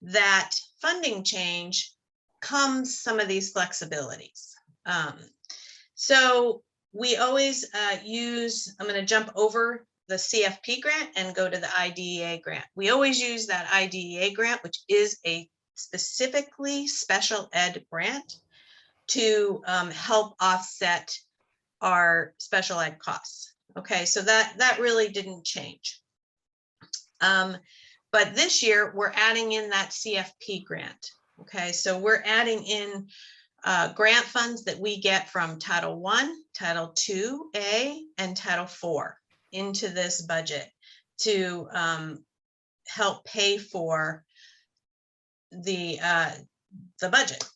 [SPEAKER 3] that funding change comes some of these flexibilities. So we always use, I'm going to jump over the CFP grant and go to the IDEA grant. We always use that IDEA grant, which is a specifically special ed grant, to help offset our special ed costs. Okay, so that really didn't change. But this year we're adding in that CFP grant. Okay, so we're adding in grant funds that we get from Title I, Title II-A, and Title IV into this budget to help pay for the budget.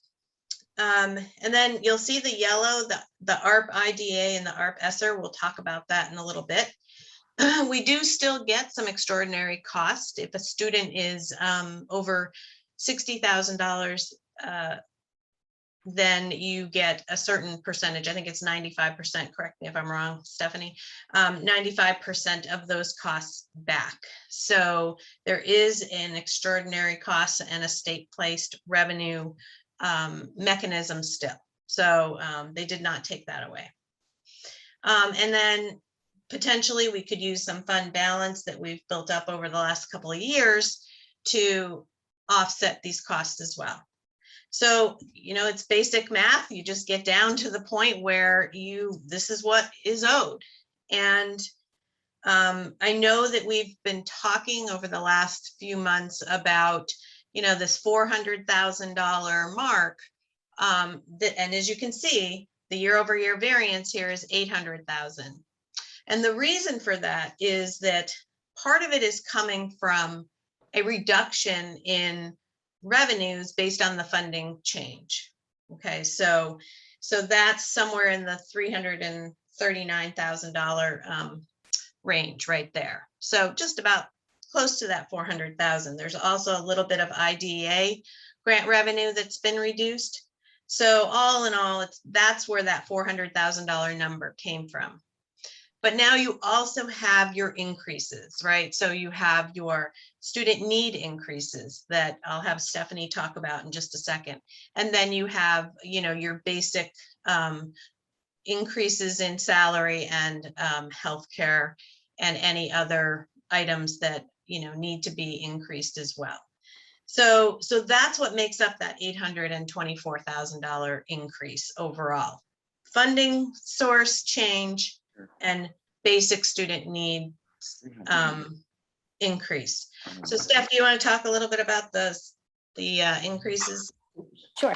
[SPEAKER 3] And then you'll see the yellow, the ARP IDA and the ARP ESSER. We'll talk about that in a little bit. We do still get some extraordinary cost if a student is over $60,000. Then you get a certain percentage. I think it's 95%. Correct me if I'm wrong, Stephanie. 95% of those costs back. So there is an extraordinary cost and a state-placed revenue mechanism still. So they did not take that away. And then potentially we could use some fund balance that we've built up over the last couple of years to offset these costs as well. So, it's basic math. You just get down to the point where this is what is owed. And I know that we've been talking over the last few months about, this $400,000 mark. And as you can see, the year-over-year variance here is $800,000. And the reason for that is that part of it is coming from a reduction in revenues based on the funding change. Okay, so that's somewhere in the $339,000 range right there. So just about close to that 400,000. There's also a little bit of IDEA grant revenue that's been reduced. So all in all, that's where that $400,000 number came from. But now you also have your increases, right? So you have your student need increases that I'll have Stephanie talk about in just a second. And then you have, your basic increases in salary and healthcare and any other items that, need to be increased as well. So that's what makes up that $824,000 increase overall. Funding source change and basic student need increase. So Steph, do you want to talk a little bit about the increases?
[SPEAKER 13] Sure.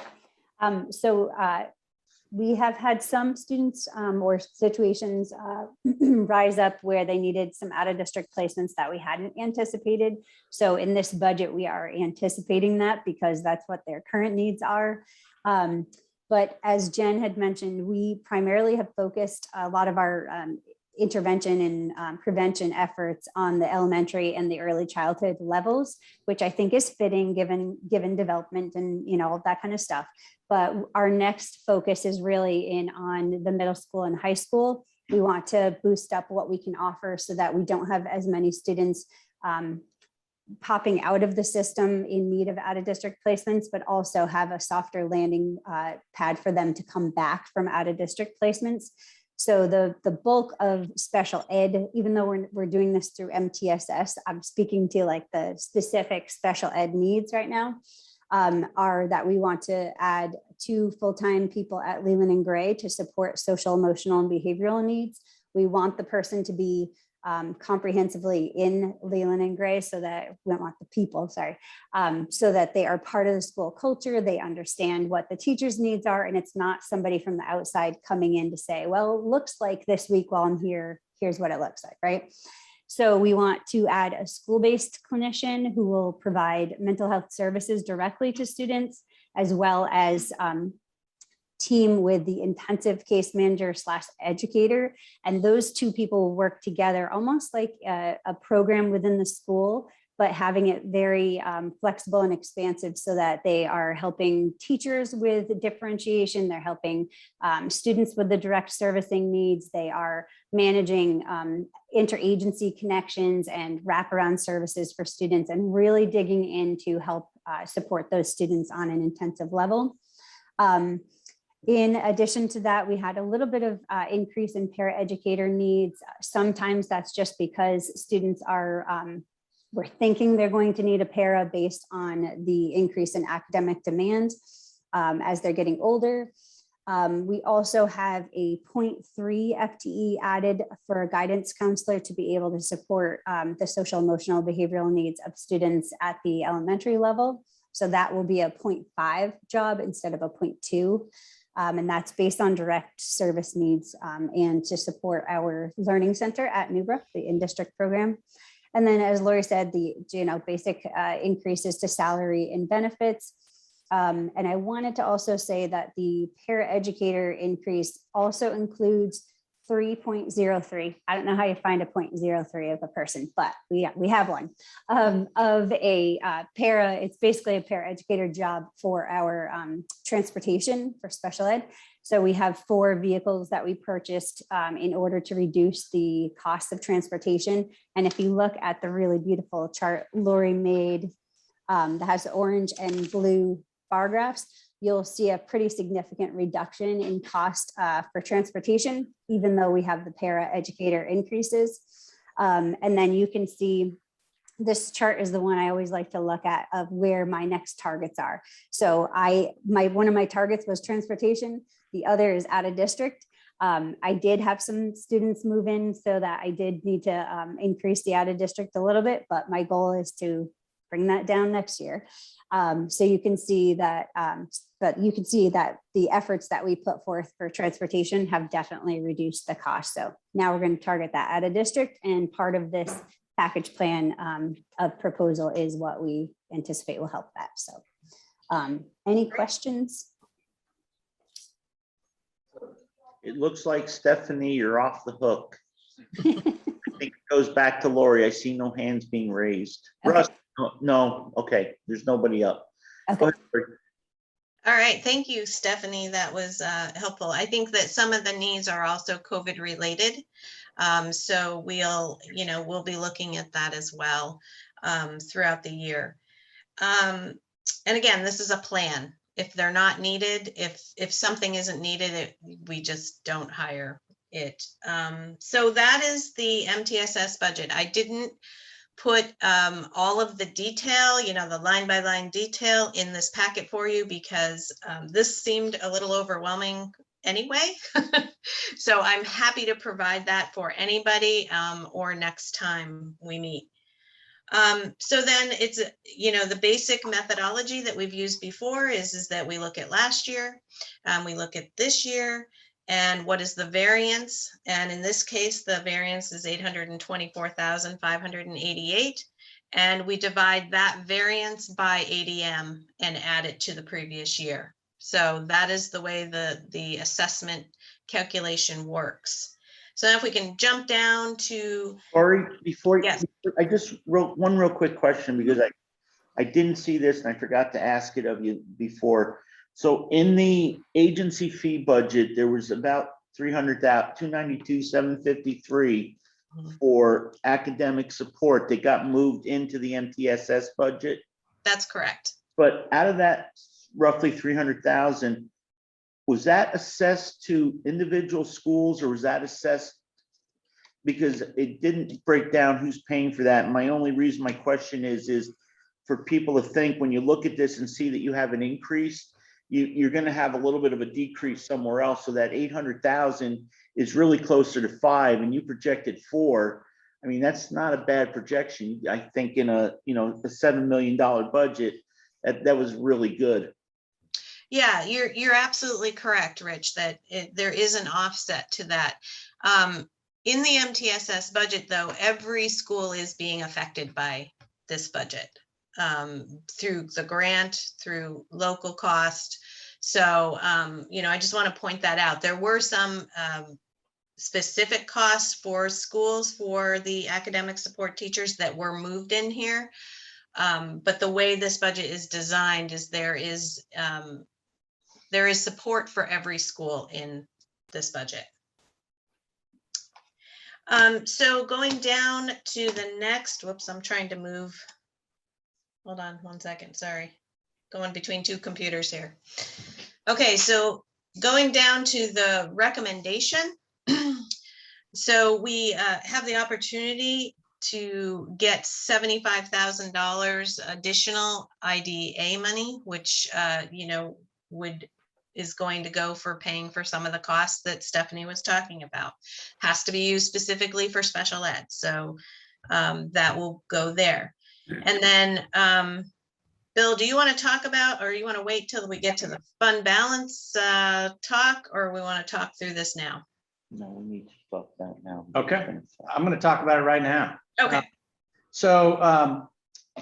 [SPEAKER 13] We have had some students or situations rise up where they needed some out-of-district placements that we hadn't anticipated. So in this budget, we are anticipating that because that's what their current needs are. But as Jen had mentioned, we primarily have focused a lot of our intervention and prevention efforts on the elementary and the early childhood levels, which I think is fitting given development and all that kind of stuff. But our next focus is really on the middle school and high school. We want to boost up what we can offer so that we don't have as many students popping out of the system in need of out-of-district placements, but also have a softer landing pad for them to come back from out-of-district placements. So the bulk of special ed, even though we're doing this through MTSS, I'm speaking to like the specific special ed needs right now, are that we want to add 2 full-time people at Leland and Gray to support social, emotional, and behavioral needs. We want the person to be comprehensively in Leland and Gray so that we don't want the people, sorry, so that they are part of the school culture. They understand what the teacher's needs are, and it's not somebody from the outside coming in to say, well, it looks like this week while I'm here, here's what it looks like, right? So we want to add a school-based clinician who will provide mental health services directly to students, as well as team with the intensive case manager / educator. And those 2 people work together almost like a program within the school, but having it very flexible and expansive so that they are helping teachers with differentiation. They're helping students with the direct servicing needs. They are managing interagency connections and wraparound services for students and really digging in to help support those students on an intensive level. In addition to that, we had a little bit of increase in paraeducator needs. Sometimes that's just because students are, we're thinking they're going to need a para based on the increase in academic demand as they're getting older. We also have a 0.3 FTE added for a guidance counselor to be able to support the social, emotional, behavioral needs of students at the elementary level. So that will be a 0.5 job instead of a 0.2. And that's based on direct service needs and to support our learning center at Newbrook, the in-district program. And then, as Lori said, the basic increases to salary and benefits. And I wanted to also say that the paraeducator increase also includes 3.03. I don't know how you find a 0.03 of a person, but we have one of a para. It's basically a paraeducator job for our transportation for special ed. So we have 4 vehicles that we purchased in order to reduce the cost of transportation. And if you look at the really beautiful chart Lori made that has orange and blue bar graphs, you'll see a pretty significant reduction in cost for transportation, even though we have the para-educator increases. And then you can see this chart is the one I always like to look at of where my next targets are. So one of my targets was transportation. The other is out of district. I did have some students move in, so that I did need to increase the out of district a little bit, but my goal is to bring that down next year. So you can see that, but you can see that the efforts that we put forth for transportation have definitely reduced the cost. So now we're going to target that out of district, and part of this package plan of proposal is what we anticipate will help that. So any questions?
[SPEAKER 1] It looks like Stephanie, you're off the hook. I think it goes back to Lori. I see no hands being raised.
[SPEAKER 13] Okay.
[SPEAKER 1] Russ, no, okay, there's nobody up.
[SPEAKER 13] Okay.
[SPEAKER 1] Go ahead, Lori.
[SPEAKER 3] All right, thank you, Stephanie. That was helpful. I think that some of the needs are also COVID related. So we'll be looking at that as well throughout the year. And again, this is a plan. If they're not needed, if something isn't needed, we just don't hire it. So that is the MTSS budget. I didn't put all of the detail, the line by line detail in this packet for you because this seemed a little overwhelming anyway. So I'm happy to provide that for anybody or next time we meet. So then it's, the basic methodology that we've used before is that we look at last year, we look at this year, and what is the variance? And in this case, the variance is 824,588. And we divide that variance by ADM and add it to the previous year. So that is the way the assessment calculation works. So now if we can jump down to.
[SPEAKER 1] Sorry,
[SPEAKER 3] Yes.
[SPEAKER 1] I just wrote one real quick question because I didn't see this and I forgot to ask it of you before. So in the agency fee budget, there was about 292,753 for academic support that got moved into the MTSS budget.
[SPEAKER 3] That's correct.
[SPEAKER 1] But out of that roughly 300,000, was that assessed to individual schools or was that assessed? Because it didn't break down who's paying for that. And my only reason my question is for people to think when you look at this and see that you have an increase, you're going to have a little bit of a decrease somewhere else. So that 800,000 is really closer to 5 and you projected 4. I mean, that's not a bad projection. I think in a $7 million budget, that was really good.
[SPEAKER 3] Yeah, you're absolutely correct, Rich, that there is an offset to that. In the MTSS budget, though, every school is being affected by this budget through the grant, through local cost. So, I just want to point that out. There were some specific costs for schools for the academic support teachers that were moved in here. But the way this budget is designed is there is support for every school in this budget. So going down to the next, whoops, I'm trying to move. Hold on one second, sorry. Going between two computers here. Okay, so going down to the recommendation. So we have the opportunity to get $75,000 additional IDA money, which, is going to go for paying for some of the costs that Stephanie was talking about. Has to be used specifically for special ed. So that will go there. And then, Bill, do you want to talk about, or you want to wait till we get to the fund balance talk, or we want to talk through this now?
[SPEAKER 1] No, we need to talk that now.
[SPEAKER 2] Okay, I'm going to talk about it right now.
[SPEAKER 3] Okay.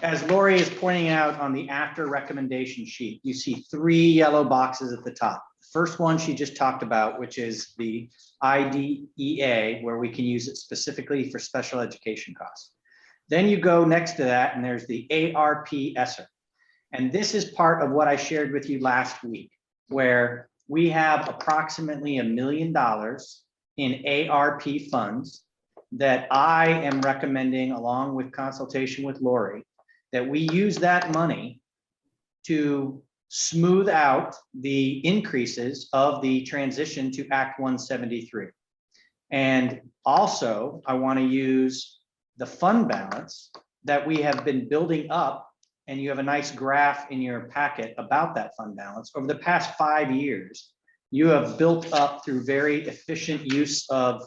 [SPEAKER 2] As Lori is pointing out on the after recommendation sheet, you see 3 yellow boxes at the top. The first one she just talked about, which is the IDEA, where we can use it specifically for special education costs. Then you go next to that and there's the ARP-ESSER. And this is part of what I shared with you last week, where we have approximately $1 million in ARP funds that I am recommending, along with consultation with Lori, that we use that money to smooth out the increases of the transition to Act 173. And also, I want to use the fund balance that we have been building up, and you have a nice graph in your packet about that fund balance. Over the past 5 years, you have built up through very efficient use of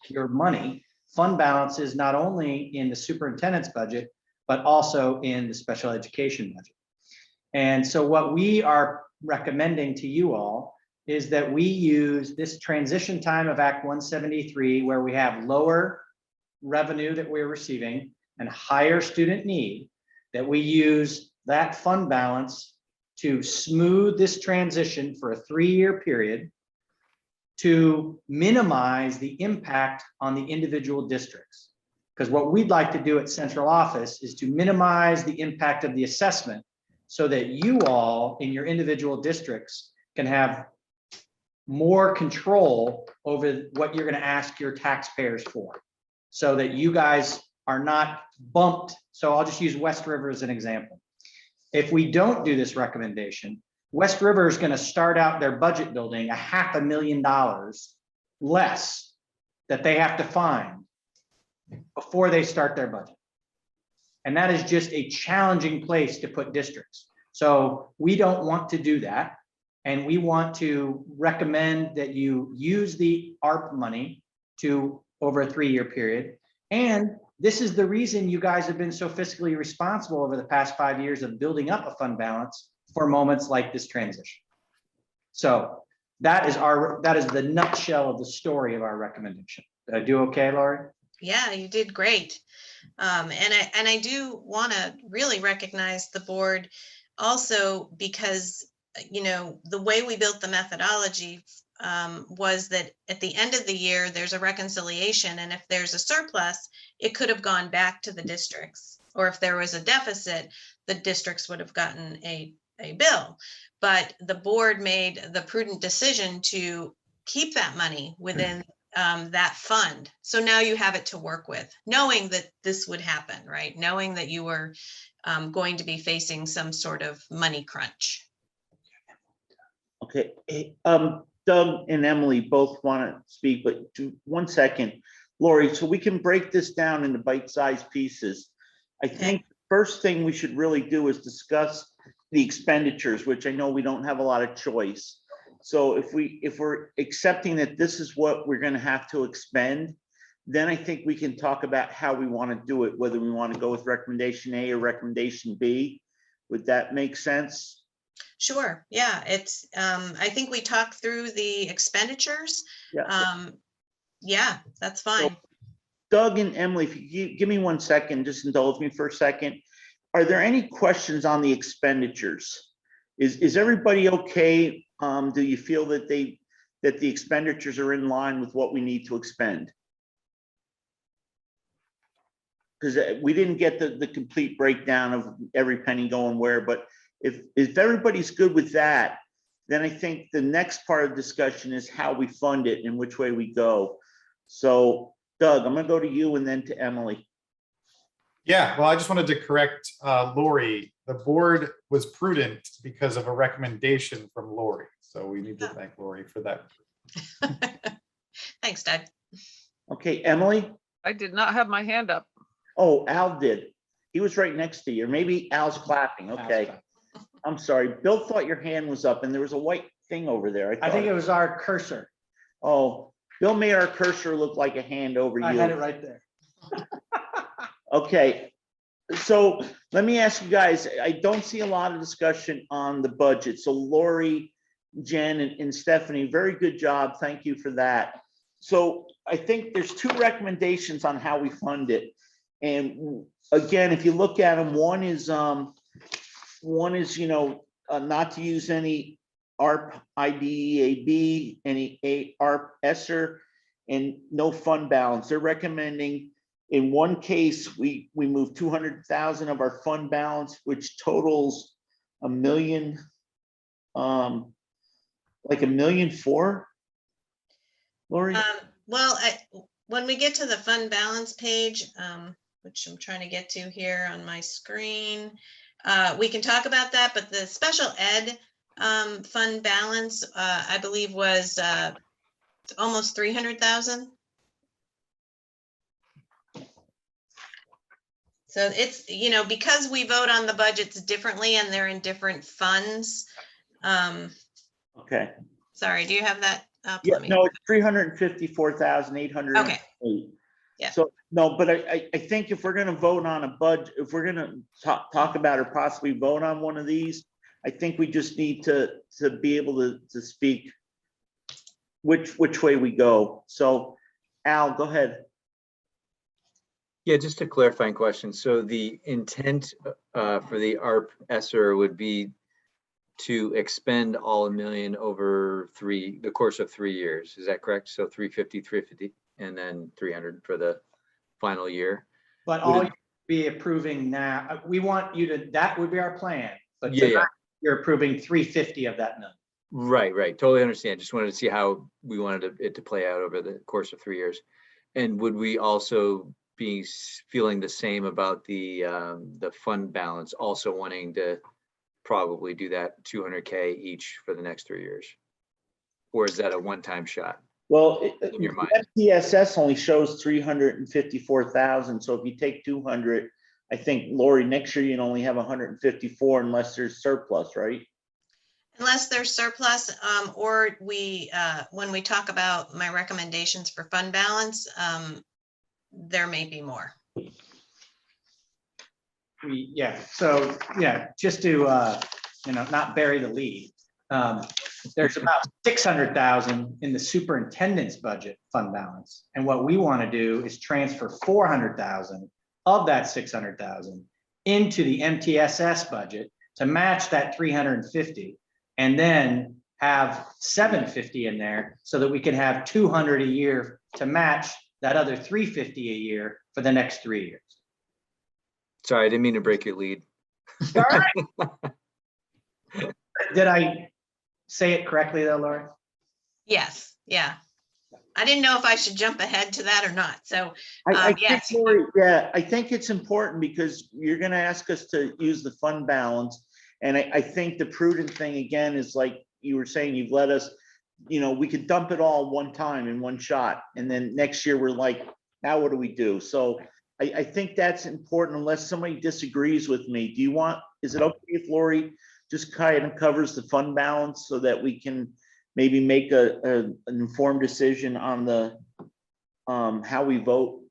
[SPEAKER 2] your money, fund balances not only in the superintendent's budget, but also in the special education budget. And so what we are recommending to you all is that we use this transition time of Act 173, where we have lower revenue that we're receiving and higher student need, that we use that fund balance to smooth this transition for a 3-year period to minimize the impact on the individual districts. Because what we'd like to do at central office is to minimize the impact of the assessment so that you all in your individual districts can have more control over what you're going to ask your taxpayers for, so that you guys are not bumped. So I'll just use West River as an example. If we don't do this recommendation, West River is going to start out their budget building $500,000 less that they have to find before they start their budget. And that is just a challenging place to put districts. So we don't want to do that. And we want to recommend that you use the ARP money to over a 3-year period. And this is the reason you guys have been so fiscally responsible over the past 5 years of building up a fund balance for moments like this transition. So that is the nutshell of the story of our recommendation. Did I do okay, Laurie?
[SPEAKER 3] Yeah, you did great. And I do want to really recognize the board also because, you know, the way we built the methodology was that at the end of the year, there's a reconciliation. And if there's a surplus, it could have gone back to the districts. Or if there was a deficit, the districts would have gotten a bill. But the board made the prudent decision to keep that money within that fund. So now you have it to work with, knowing that this would happen, right? Knowing that you were going to be facing some sort of money crunch.
[SPEAKER 1] Okay, Doug and Emily both want to speak, but 1 second. Lori, so we can break this down into bite-sized pieces. I think first thing we should really do is discuss the expenditures, which I know we don't have a lot of choice. So if we're accepting that this is what we're going to have to expend, then I think we can talk about how we want to do it, whether we want to go with recommendation A or recommendation B. Would that make sense?
[SPEAKER 3] Sure. Yeah, it's I think we talked through the expenditures.
[SPEAKER 1] Yeah.
[SPEAKER 3] Yeah, that's fine.
[SPEAKER 1] So, Doug and Emily, if you give me 1 second, just indulge me for a second. Are there any questions on the expenditures? Is everybody okay? Do you feel that the expenditures are in line with what we need to expend? Because we didn't get the complete breakdown of every penny going where, but if everybody's good with that, then I think the next part of discussion is how we fund it and which way we go. So Doug, I'm gonna go to you and then to Emily.
[SPEAKER 10] Yeah, well, I just wanted to correct Lori. The board was prudent because of a recommendation from Lori. So we need to thank Lori for that.
[SPEAKER 3] Thanks, Doug.
[SPEAKER 1] Okay, Emily?
[SPEAKER 11] I did not have my hand up.
[SPEAKER 1] Oh, Al did. He was right next to you. Maybe Al's clapping. Okay. I'm sorry. Bill thought your hand was up and there was a white thing over there.
[SPEAKER 2] I think it was our cursor.
[SPEAKER 1] Oh, Bill made our cursor look like a hand over you.
[SPEAKER 2] I had it right there.
[SPEAKER 1] Okay, so let me ask you guys, I don't see a lot of discussion on the budget. So Lori, Jen, and Stephanie, very good job. Thank you for that. So I think there's 2 recommendations on how we fund it. And again, if you look at them, one is you know, not to use any ARP IDEAB, any ARP ESSER, and no fund balance. They're recommending in one case, we move 200,000 of our fund balance, which totals $1 million, like $1.4 million, Lori?
[SPEAKER 3] Well, when we get to the fund balance page, which I'm trying to get to here on my screen, we can talk about that, but the special ed fund balance, I believe was almost 300,000. So it's, you know, because we vote on the budgets differently and they're in different funds.
[SPEAKER 1] Okay.
[SPEAKER 3] Sorry, do you have that up?
[SPEAKER 1] Yeah, no, it's 354,800.
[SPEAKER 3] Okay. Yeah.
[SPEAKER 1] So no, but I think if we're going to vote on a budget, if we're going to talk about or possibly vote on one of these, I think we just need to be able to speak which way we go. So Al, go ahead.
[SPEAKER 5] Yeah, just a clarifying question. So the intent for the ARP ESSER would be to expend all $1 million over the course of 3 years. Is that correct? So 350, and then 300 for the final year.
[SPEAKER 2] But all you'd be approving now, we want you to, that would be our plan. But
[SPEAKER 5] yeah,
[SPEAKER 2] you're approving 350 of that million.
[SPEAKER 5] Right. Totally understand. Just wanted to see how we wanted it to play out over the course of 3 years. And would we also be feeling the same about the fund balance, also wanting to probably do that 200K each for the next 3 years? Or is that a one-time shot?
[SPEAKER 1] Well,
[SPEAKER 5] in your mind?
[SPEAKER 1] MTSS only shows 354,000. So if you take 200, I think, Lori, next year you'd only have 154 unless there's surplus, right?
[SPEAKER 3] Unless there's surplus, or when we talk about my recommendations for fund balance, there may be more.
[SPEAKER 2] Just to, not bury the lead. There's about 600,000 in the superintendent's budget fund balance. And what we want to do is transfer 400,000 of that 600,000 into the MTSS budget to match that 350, and then have 750 in there so that we can have 200 a year to match that other 350 a year for the next 3 years.
[SPEAKER 5] Sorry, I didn't mean to break your lead.
[SPEAKER 2] All right. Did I say it correctly though, Lori?
[SPEAKER 3] Yes, yeah. I didn't know if I should jump ahead to that or not. So
[SPEAKER 1] I think,
[SPEAKER 3] yes.
[SPEAKER 1] Lori, yeah, I think it's important because you're going to ask us to use the fund balance. And I think the prudent thing again is like you were saying, you've let us, we could dump it all one time in one shot. And then next year we're like, now what do we do? So I think that's important unless somebody disagrees with me. Is it okay if Lori just kind of covers the fund balance so that we can maybe make an informed decision on the how we vote?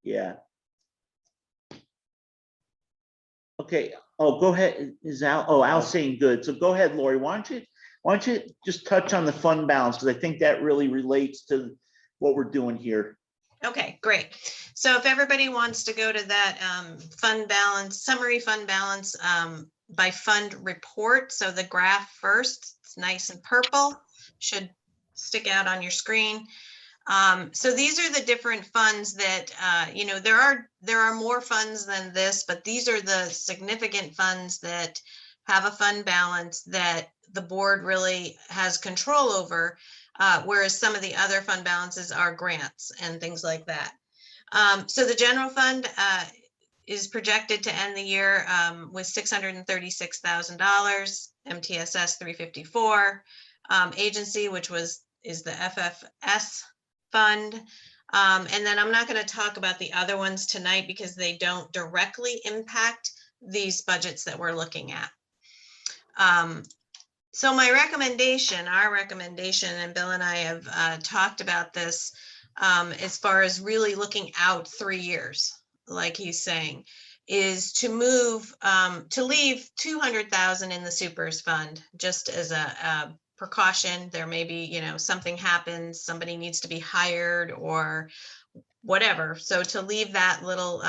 [SPEAKER 1] Yeah. Okay. Oh, go ahead. Is Al? Oh, Al's saying good. So go ahead, Lori. Why don't you just touch on the fund balance, because I think that really relates to what we're doing here.
[SPEAKER 3] Okay, great. So if everybody wants to go to that fund balance, summary fund balance by fund report. So the graph first, it's nice and purple, should stick out on your screen. So these are the different funds that, there are more funds than this, but these are the significant funds that have a fund balance that the board really has control over, whereas some of the other fund balances are grants and things like that. So the general fund is projected to end the year with $636,000, MTSS 354, agency, which is the FFS fund. And then I'm not going to talk about the other ones tonight because they don't directly impact these budgets that we're looking at. So my recommendation, our recommendation, and Bill and I have talked about this as far as really looking out 3 years, like he's saying, is to move, to leave 200,000 in the supers fund, just as a precaution. There may be, something happens, somebody needs to be hired or whatever. So to leave that little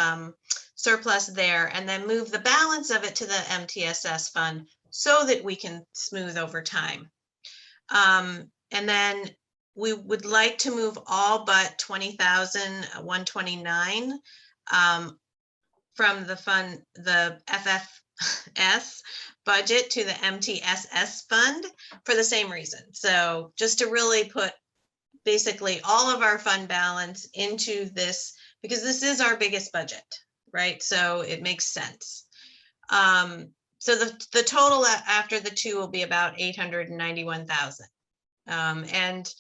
[SPEAKER 3] surplus there and then move the balance of it to the MTSS fund so that we can smooth over time. And then we would like to move all but 20,129 from the fund, the FFS budget to the MTSS fund for the same reason. So just to really put basically all of our fund balance into this, because this is our biggest budget, right? So it makes sense. So the total after the two will be about 891,000. And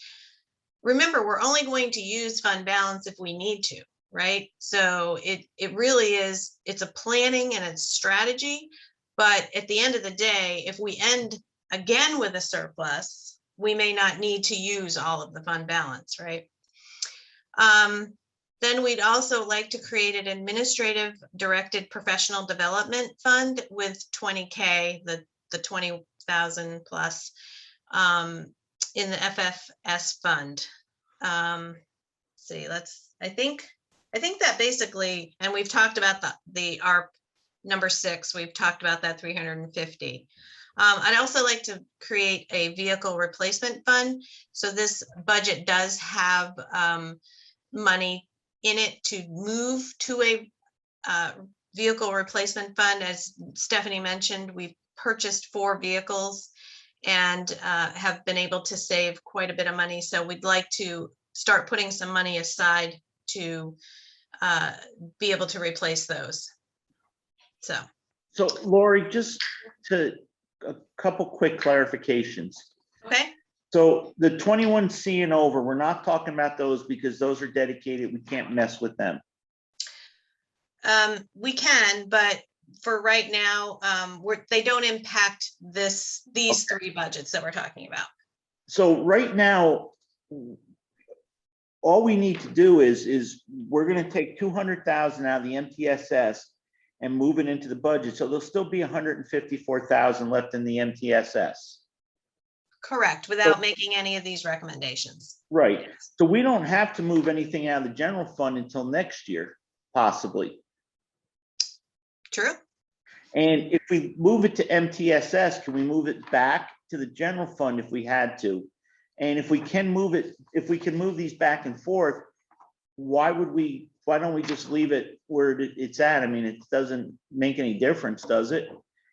[SPEAKER 3] remember, we're only going to use fund balance if we need to, right? So it really is, it's a planning and it's strategy. But at the end of the day, if we end again with a surplus, we may not need to use all of the fund balance, right? Then we'd also like to create an administrative directed professional development fund with 20K, the 20,000 plus in the FFS fund. See, I think that basically, and we've talked about the ARP number 6, we've talked about that 350. I'd also like to create a vehicle replacement fund. So this budget does have money in it to move to a vehicle replacement fund. As Stephanie mentioned, we've purchased 4 vehicles and have been able to save quite a bit of money. So we'd like to start putting some money aside to be able to replace those. So
[SPEAKER 1] Lori, just to a couple quick clarifications.
[SPEAKER 3] Okay.
[SPEAKER 1] So the 21C and over, we're not talking about those because those are dedicated. We can't mess with them.
[SPEAKER 3] We can, but for right now, they don't impact these three budgets that we're talking about.
[SPEAKER 1] So right now, all we need to do is we're gonna take 200,000 out of the MTSS and move it into the budget. So there'll still be 154,000 left in the MTSS.
[SPEAKER 3] Correct, without making any of these recommendations.
[SPEAKER 1] Right. So we don't have to move anything out of the general fund until next year, possibly.
[SPEAKER 3] True.
[SPEAKER 1] And if we move it to MTSS, can we move it back to the general fund if we had to? And if we can move it, if we can move these back and forth, why don't we just leave it where it's at? I mean, it doesn't make any difference, does it?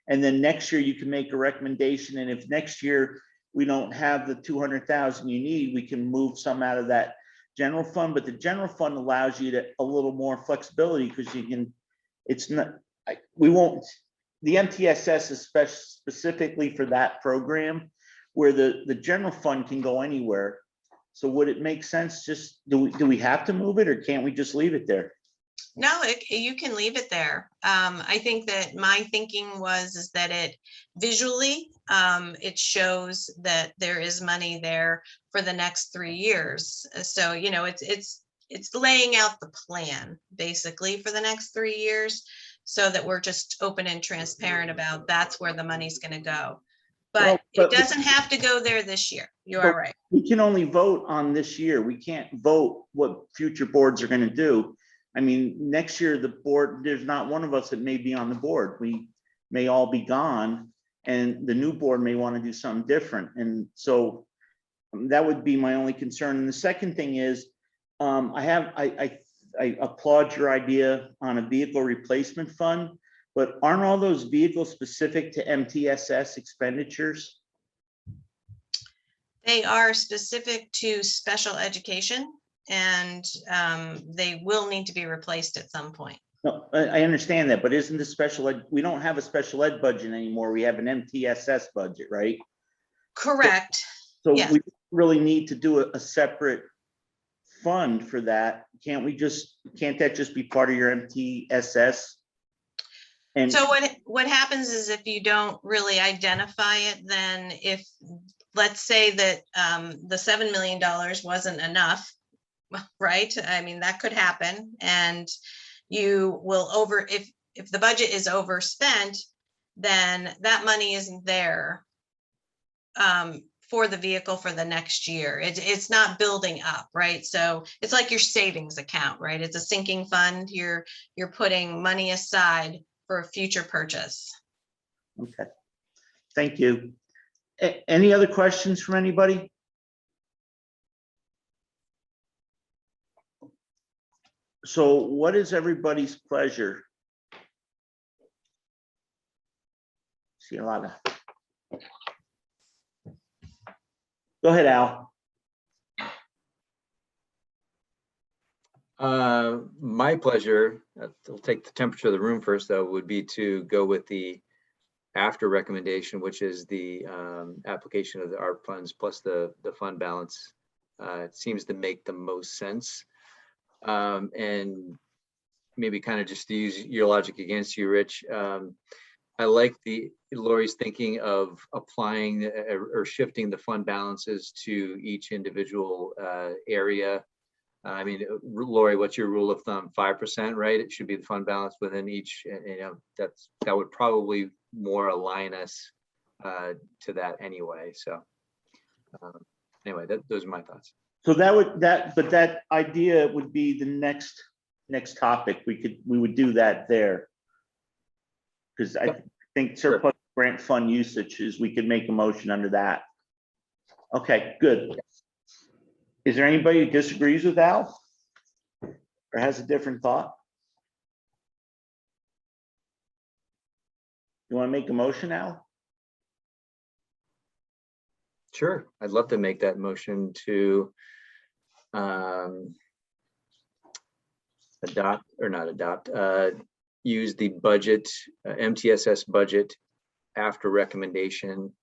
[SPEAKER 1] And then next year you can make a recommendation. And if next year we don't have the 200,000 you need, we can move some out of that general fund. But the general fund allows you to a little more flexibility because you can, it's not, we won't, the MTSS is specifically for that program where the general fund can go anywhere. So would it make sense just, do we have to move it or can't we just leave it there?
[SPEAKER 3] No, you can leave it there. I think that my thinking is that it visually, it shows that there is money there for the next 3 years. So, you know, it's laying out the plan basically for the next 3 years so that we're just open and transparent about that's where the money's going to go. But it doesn't have to go there this year. You are right.
[SPEAKER 1] We can only vote on this year. We can't vote what future boards are going to do. I mean, next year, the board, there's not one of us that may be on the board. We may all be gone and the new board may want to do something different. And so that would be my only concern. And the second thing is, I applaud your idea on a vehicle replacement fund, but aren't all those vehicles specific to MTSS expenditures?
[SPEAKER 3] They are specific to special education and they will need to be replaced at some point.
[SPEAKER 1] No, I understand that, but isn't the special ed, we don't have a special ed budget anymore. We have an MTSS budget, right?
[SPEAKER 3] Correct.
[SPEAKER 1] So
[SPEAKER 3] Yes.
[SPEAKER 1] we really need to do a separate fund for that. Can't that just be part of your MTSS? And
[SPEAKER 3] So what happens is if you don't really identify it, then if, let's say that the $7 million wasn't enough, right? I mean, that could happen. And you will if the budget is overspent, then that money isn't there for the vehicle for the next year. It's not building up, right? So it's like your savings account, right? It's a sinking fund. You're putting money aside for a future purchase.
[SPEAKER 1] okay, thank you. Any other questions from anybody? So what is everybody's pleasure? See a lot of. Go ahead, Al.
[SPEAKER 5] My pleasure, I'll take the temperature of the room first, though, would be to go with the after recommendation, which is the application of the ARP funds plus the fund balance. It seems to make the most sense. And maybe kind of just to use your logic against you, Rich. I like Lori's thinking of applying or shifting the fund balances to each individual area. I mean, Lori, what's your rule of thumb? 5%, right? It should be the fund balance within each. You know, that would probably more align us to that anyway. So anyway, those are my thoughts.
[SPEAKER 1] So that idea would be the next topic. We would do that there. Because I think surplus grant fund usage is, we could make a motion under that. Okay, good. Is there anybody who disagrees with Al? Or has a different thought? You want to make a motion, Al?
[SPEAKER 5] Sure, I'd love to make that motion to use the budget, MTSS budget after recommendation,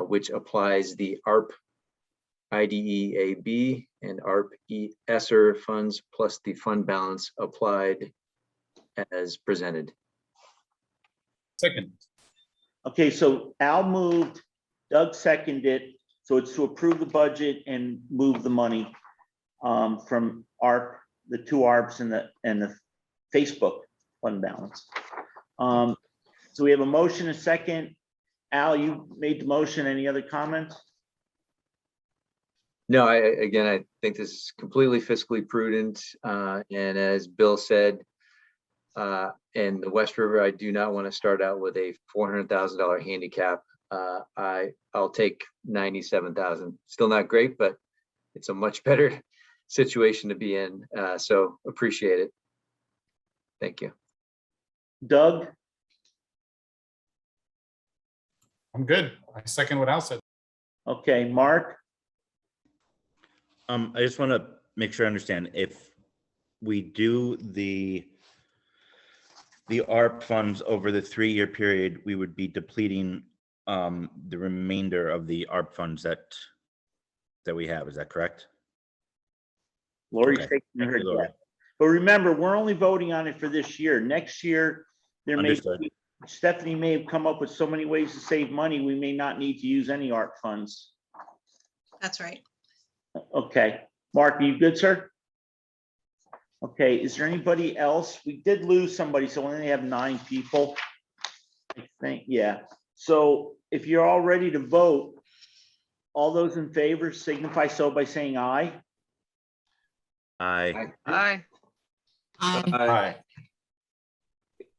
[SPEAKER 5] which applies the ARP IDEAB and ARP ESSER funds plus the fund balance applied as presented.
[SPEAKER 10] Second.
[SPEAKER 1] Okay, so Al moved, Doug seconded, so it's to approve the budget and move the money from ARP, the two ARPs and the Facebook fund balance. So we have a motion, a second. Al, you made the motion. Any other comments?
[SPEAKER 5] No, I think this is completely fiscally prudent. And as Bill said, in the West River, I do not want to start out with a $400,000 handicap. I'll take 97,000. Still not great, but it's a much better situation to be in. So appreciate it. Thank you.
[SPEAKER 1] Doug?
[SPEAKER 10] I'm good. I second what Al said.
[SPEAKER 1] Okay, Mark?
[SPEAKER 8] I just want to make sure I understand. If we do the ARP funds over the 3-year period, we would be depleting the remainder of the ARP funds that we have. Is that correct?
[SPEAKER 1] Lori's
[SPEAKER 8] Okay.
[SPEAKER 1] shaking her
[SPEAKER 8] Thank you, Lori.
[SPEAKER 1] head. But remember, we're only voting on it for this year. Next year, there may
[SPEAKER 8] Understood.
[SPEAKER 1] be, Stephanie may have come up with so many ways to save money, we may not need to use any ARP funds.
[SPEAKER 3] That's right.
[SPEAKER 1] Okay, Mark, are you good, sir? Okay, is there anybody else? We did lose somebody, so we only have 9 people. I think, yeah. So if you're all ready to vote, all those in favor signify so by saying aye.
[SPEAKER 8] Aye.
[SPEAKER 11] Aye.
[SPEAKER 10] Aye.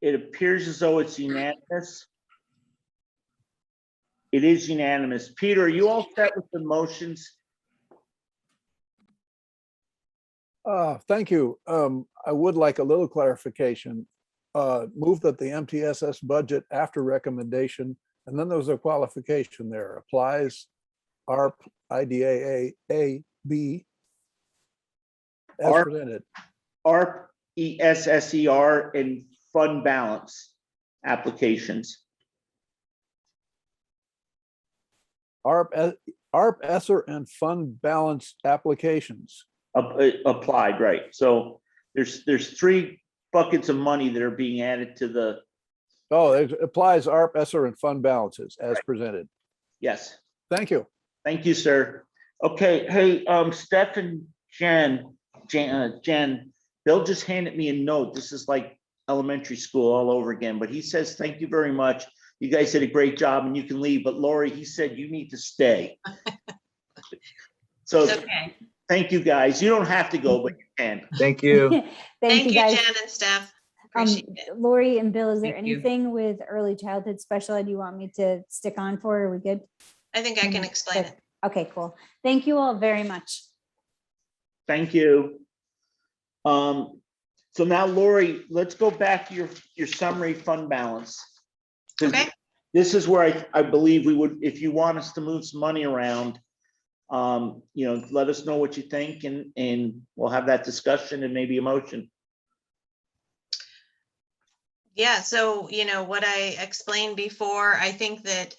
[SPEAKER 1] It appears as though it's unanimous. It is unanimous. Peter, are you all set with the motions?
[SPEAKER 14] Thank you. I would like a little clarification. Move that the MTSS budget after recommendation, and then there's a qualification there, applies ARP IDEA A B as
[SPEAKER 1] ARP.
[SPEAKER 14] presented.
[SPEAKER 1] ARP, ESSER, and fund balance applications.
[SPEAKER 14] ARP, ESSER, and fund balance applications.
[SPEAKER 1] Applied, right? So there's 3 buckets of money that are being added to the.
[SPEAKER 14] Oh, it applies ARP, ESSER, and fund balances as presented.
[SPEAKER 1] Yes.
[SPEAKER 14] Thank you.
[SPEAKER 1] Thank you, sir. Okay, hey, Steph and Jen, Bill just handed me a note. This is like elementary school all over again, but he says, thank you very much. You guys did a great job and you can leave. But Lori, he said you need to stay. So
[SPEAKER 3] Okay.
[SPEAKER 1] thank you, guys. You don't have to go, but you can.
[SPEAKER 5] Thank you.
[SPEAKER 3] Thank you,
[SPEAKER 13] guys.
[SPEAKER 3] Jen and Steph. Appreciate it.
[SPEAKER 13] Lori and Bill, is there
[SPEAKER 12] Thank you.
[SPEAKER 13] anything with early childhood special ed you want me to stick on for? Are we good?
[SPEAKER 3] I think I can explain it.
[SPEAKER 13] Okay, cool. Thank you all very much.
[SPEAKER 1] Thank you. So now, Lori, let's go back to your summary fund balance. 'Cause
[SPEAKER 3] Okay.
[SPEAKER 1] This is where I believe we would, if you want us to move some money around, let us know what you think and we'll have that discussion and maybe a motion.
[SPEAKER 3] Yeah, so, what I explained before, I think that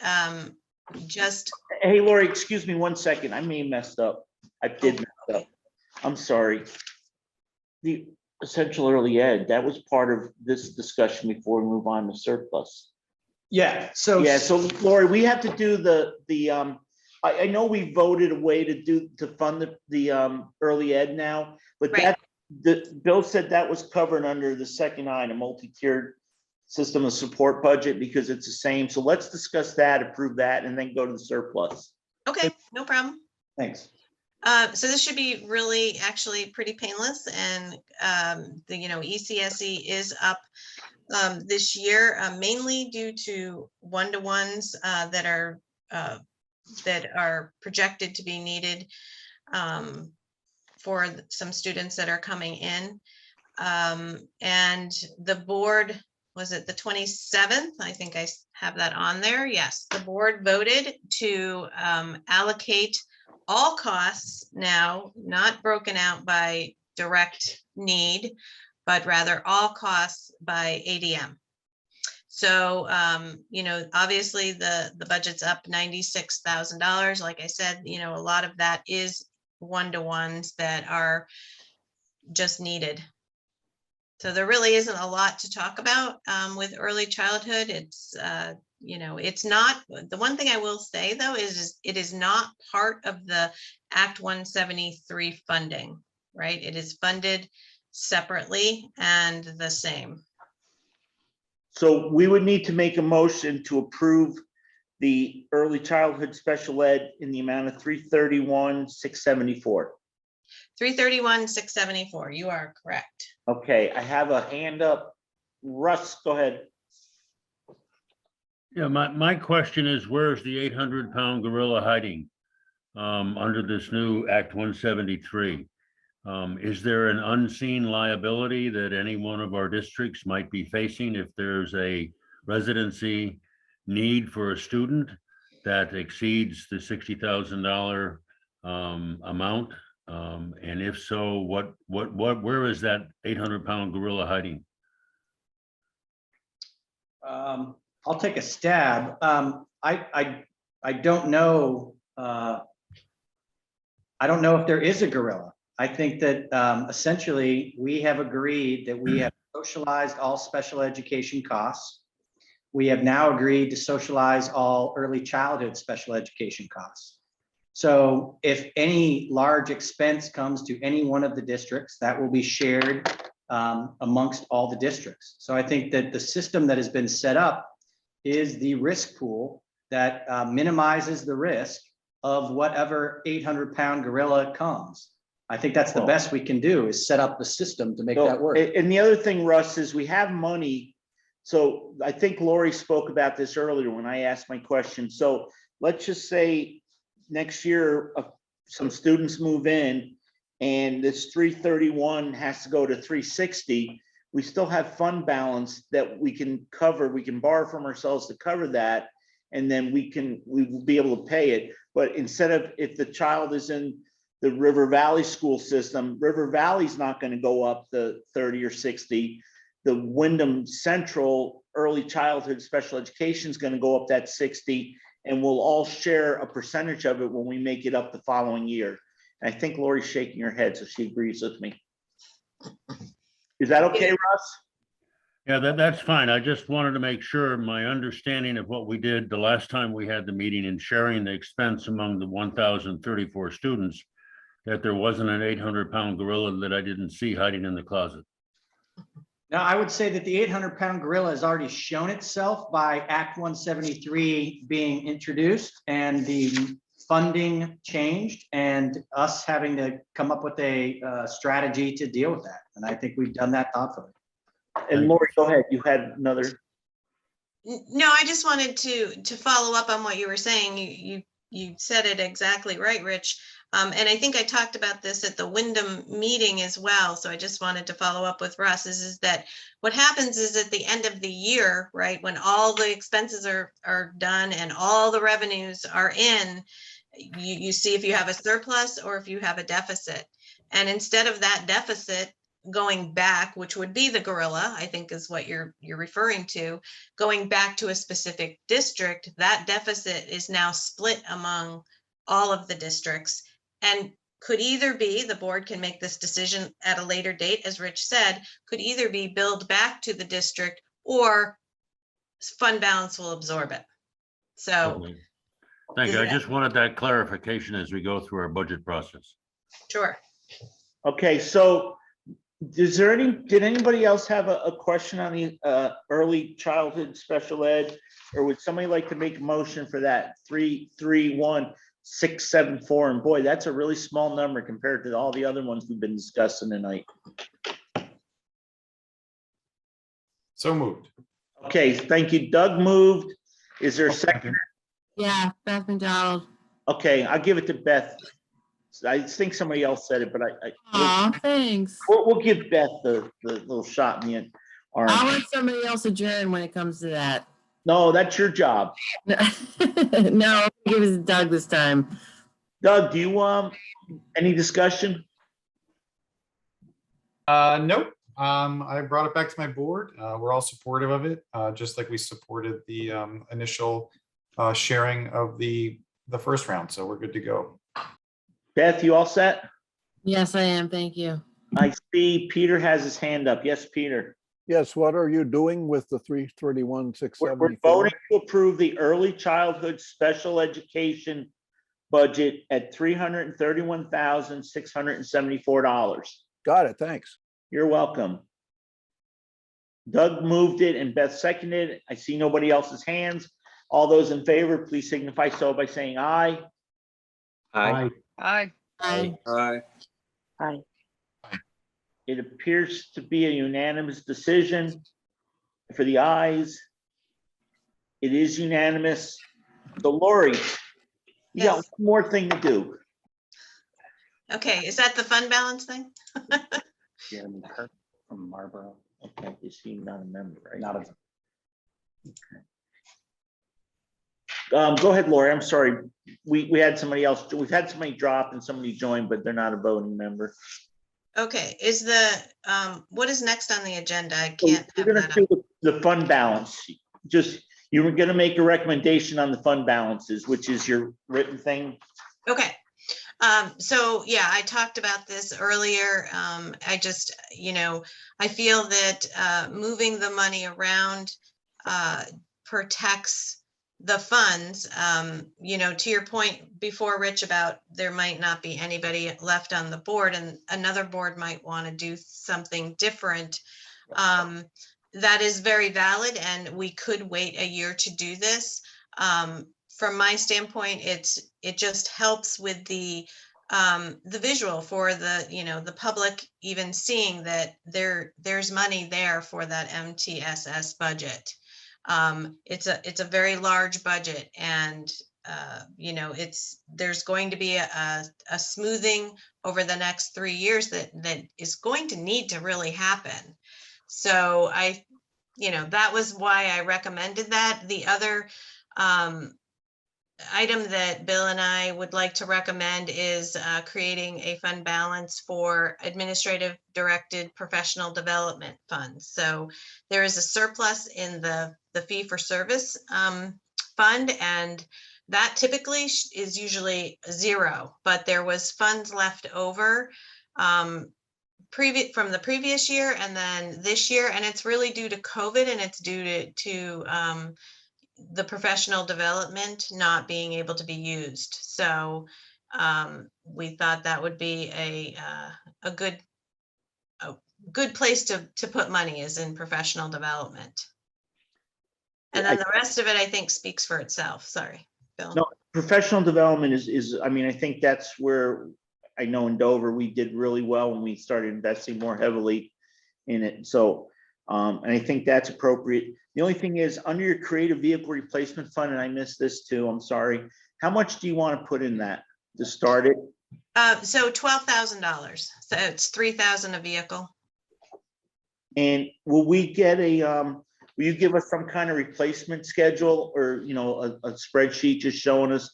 [SPEAKER 3] just,
[SPEAKER 1] Hey, Lori, excuse me 1 second. I may have messed up. I did mess up. I'm sorry. The essential early ed, that was part of this discussion before we move on to surplus.
[SPEAKER 2] Yeah, so.
[SPEAKER 1] Yeah, so Lori, we have to do I know we voted a way to fund the early ed now, but
[SPEAKER 3] Right.
[SPEAKER 1] Bill said that was covered under the second item, multi-tiered system of support budget, because it's the same. So let's discuss that, approve that, and then go to the surplus.
[SPEAKER 3] okay, no problem.
[SPEAKER 1] Thanks.
[SPEAKER 3] So this should be really actually pretty painless, and ECSE is up this year, mainly due to one-to-ones that are projected to be needed for some students that are coming in. And the board, was it the 27th? I think I have that on there. Yes, the board voted to allocate all costs now, not broken out by direct need, but rather all costs by ADM. So, obviously the budget's up $96,000. Like I said, a lot of that is one-to-ones that are just needed. So there really isn't a lot to talk about with early childhood. It's, it's not, the one thing I will say though, is it is not part of the Act 173 funding, right? It is funded separately and the same.
[SPEAKER 1] So we would need to make a motion to approve the early childhood special ed in the amount of $331,674.
[SPEAKER 3] $331,674. You are correct.
[SPEAKER 1] Okay, I have a hand up. Russ, go ahead.
[SPEAKER 4] Yeah, my question is, where's the 800-pound gorilla hiding under this new Act 173? Is there an unseen liability that any one of our districts might be facing if there's a residency need for a student that exceeds the $60,000 amount? And if so, where is that 800-pound gorilla hiding?
[SPEAKER 2] I'll take a stab. I don't know. I don't know if there is a gorilla. I think that essentially we have agreed that we have socialized all special education costs. We have now agreed to socialize all early childhood special education costs. So if any large expense comes to any one of the districts, that will be shared amongst all the districts. So I think that the system that has been set up is the risk pool that minimizes the risk of whatever 800-pound gorilla comes. I think that's the best we can do, is set up the system to make that work.
[SPEAKER 1] And the other thing, Russ, is we have money. So I think Lori spoke about this earlier when I asked my question. So let's just say next year, some students move in and this 331 has to go to 360. We still have fund balance that we can cover. We can borrow from ourselves to cover that. And then we will be able to pay it. But instead of, if the child is in the River Valley school system, River Valley's not going to go up the 30 or 60. The Windham Central early childhood special education is going to go up that 60, and we'll all share a percentage of it when we make it up the following year. And I think Lori's shaking her head, so she agrees with me. Is that okay, Russ?
[SPEAKER 4] Yeah, that's fine. I just wanted to make sure my understanding of what we did the last time we had the meeting and sharing the expense among the 1,034 students, that there wasn't an 800-pound gorilla that I didn't see hiding in the closet.
[SPEAKER 2] Now, I would say that the 800-pound gorilla has already shown itself by Act 173 being introduced and the funding changed and us having to come up with a strategy to deal with that. And I think we've done that thoughtfully.
[SPEAKER 1] And Lori, go ahead. You had another.
[SPEAKER 3] No, I just wanted to follow up on what you were saying. You said it exactly right, Rich. And I think I talked about this at the Windham meeting as well. So I just wanted to follow up with Russ is that what happens is at the end of the year, right, when all the expenses are done and all the revenues are in, you see if you have a surplus or if you have a deficit. And instead of that deficit going back, which would be the gorilla, I think is what you're referring to, going back to a specific district, that deficit is now split among all of the districts and could either be, the board can make this decision at a later date, as Rich said, could either be billed back to the district or fund balance will absorb it. So.
[SPEAKER 4] Okay. Thank you. I just wanted that clarification as we go through our budget process.
[SPEAKER 3] Sure.
[SPEAKER 1] Okay, so did anybody else have a question on the early childhood special ed, or would somebody like to make a motion for that 331,674? And boy, that's a really small number compared to all the other ones we've been discussing tonight.
[SPEAKER 10] So moved.
[SPEAKER 1] Okay, thank you. Doug moved. Is there a second?
[SPEAKER 6] Yeah, Beth McDonald.
[SPEAKER 1] Okay, I'll give it to Beth. I think somebody else said it, but
[SPEAKER 6] Aw, thanks.
[SPEAKER 1] we'll give Beth the little shot in the arm.
[SPEAKER 6] I'll let somebody else adjourn when it comes to that.
[SPEAKER 1] No, that's your job.
[SPEAKER 6] No, I'll give it to Doug this time.
[SPEAKER 1] Doug, do you any discussion?
[SPEAKER 10] Nope. I brought it back to my board. We're all supportive of it, just like we supported the initial sharing of the first round. So we're good to go.
[SPEAKER 1] Beth, you all set?
[SPEAKER 6] Yes, I am. Thank you.
[SPEAKER 1] I see Peter has his hand up. Yes, Peter.
[SPEAKER 14] Yes, what are you doing with the 331,
[SPEAKER 1] We're
[SPEAKER 14] 674?
[SPEAKER 1] voting to approve the early childhood special education budget at $331,674.
[SPEAKER 14] Got it, thanks.
[SPEAKER 1] You're welcome. Doug moved it and Beth seconded it. I see nobody else's hands. All those in favor, please signify so by saying aye.
[SPEAKER 5] Aye.
[SPEAKER 11] Aye.
[SPEAKER 6] Aye.
[SPEAKER 13] Aye.
[SPEAKER 1] It appears to be a unanimous decision for the ayes. It is unanimous. So Lori, you got
[SPEAKER 3] Yes.
[SPEAKER 1] one more thing to do.
[SPEAKER 3] Okay, is that the fund balance thing?
[SPEAKER 1] Jeremy Kirk from Marlboro. Okay, is he not a member, right? Not a. Go ahead, Lori. I'm sorry. We had somebody else. We've had somebody drop and somebody join, but they're not a voting member.
[SPEAKER 3] Okay, is the, what is next on the agenda? I can't
[SPEAKER 1] We're
[SPEAKER 3] have
[SPEAKER 1] gonna
[SPEAKER 3] that up.
[SPEAKER 1] do the fund balance. Just, you were gonna make a recommendation on the fund balances, which is your written thing.
[SPEAKER 3] Okay. So yeah, I talked about this earlier. I just, I feel that moving the money around protects the funds. To your point before, Rich, about there might not be anybody left on the board and another board might want to do something different. That is very valid and we could wait a year to do this. From my standpoint, it just helps with the visual for the public, even seeing that there's money there for that MTSS budget. It's a very large budget and there's going to be a smoothing over the next 3 years that is going to need to really happen. So that was why I recommended that. The other item that Bill and I would like to recommend is creating a fund balance for administrative directed professional development funds. So there is a surplus in the fee for service fund, and that typically is usually zero, but there was funds left over from the previous year and then this year, and it's really due to COVID and it's due to the professional development not being able to be used. So we thought that would be a good place to put money is in professional development. And then the rest of it, I think, speaks for itself. Sorry, Bill.
[SPEAKER 1] No, professional development is, I mean, I think that's where I know in Dover, we did really well when we started investing more heavily in it. So, and I think that's appropriate. The only thing is under your creative vehicle replacement fund, and I missed this too, I'm sorry. How much do you want to put in that to start it?
[SPEAKER 3] So $12,000. So it's $3,000 a vehicle.
[SPEAKER 1] And will we get will you give us some kind of replacement schedule or, a spreadsheet just showing us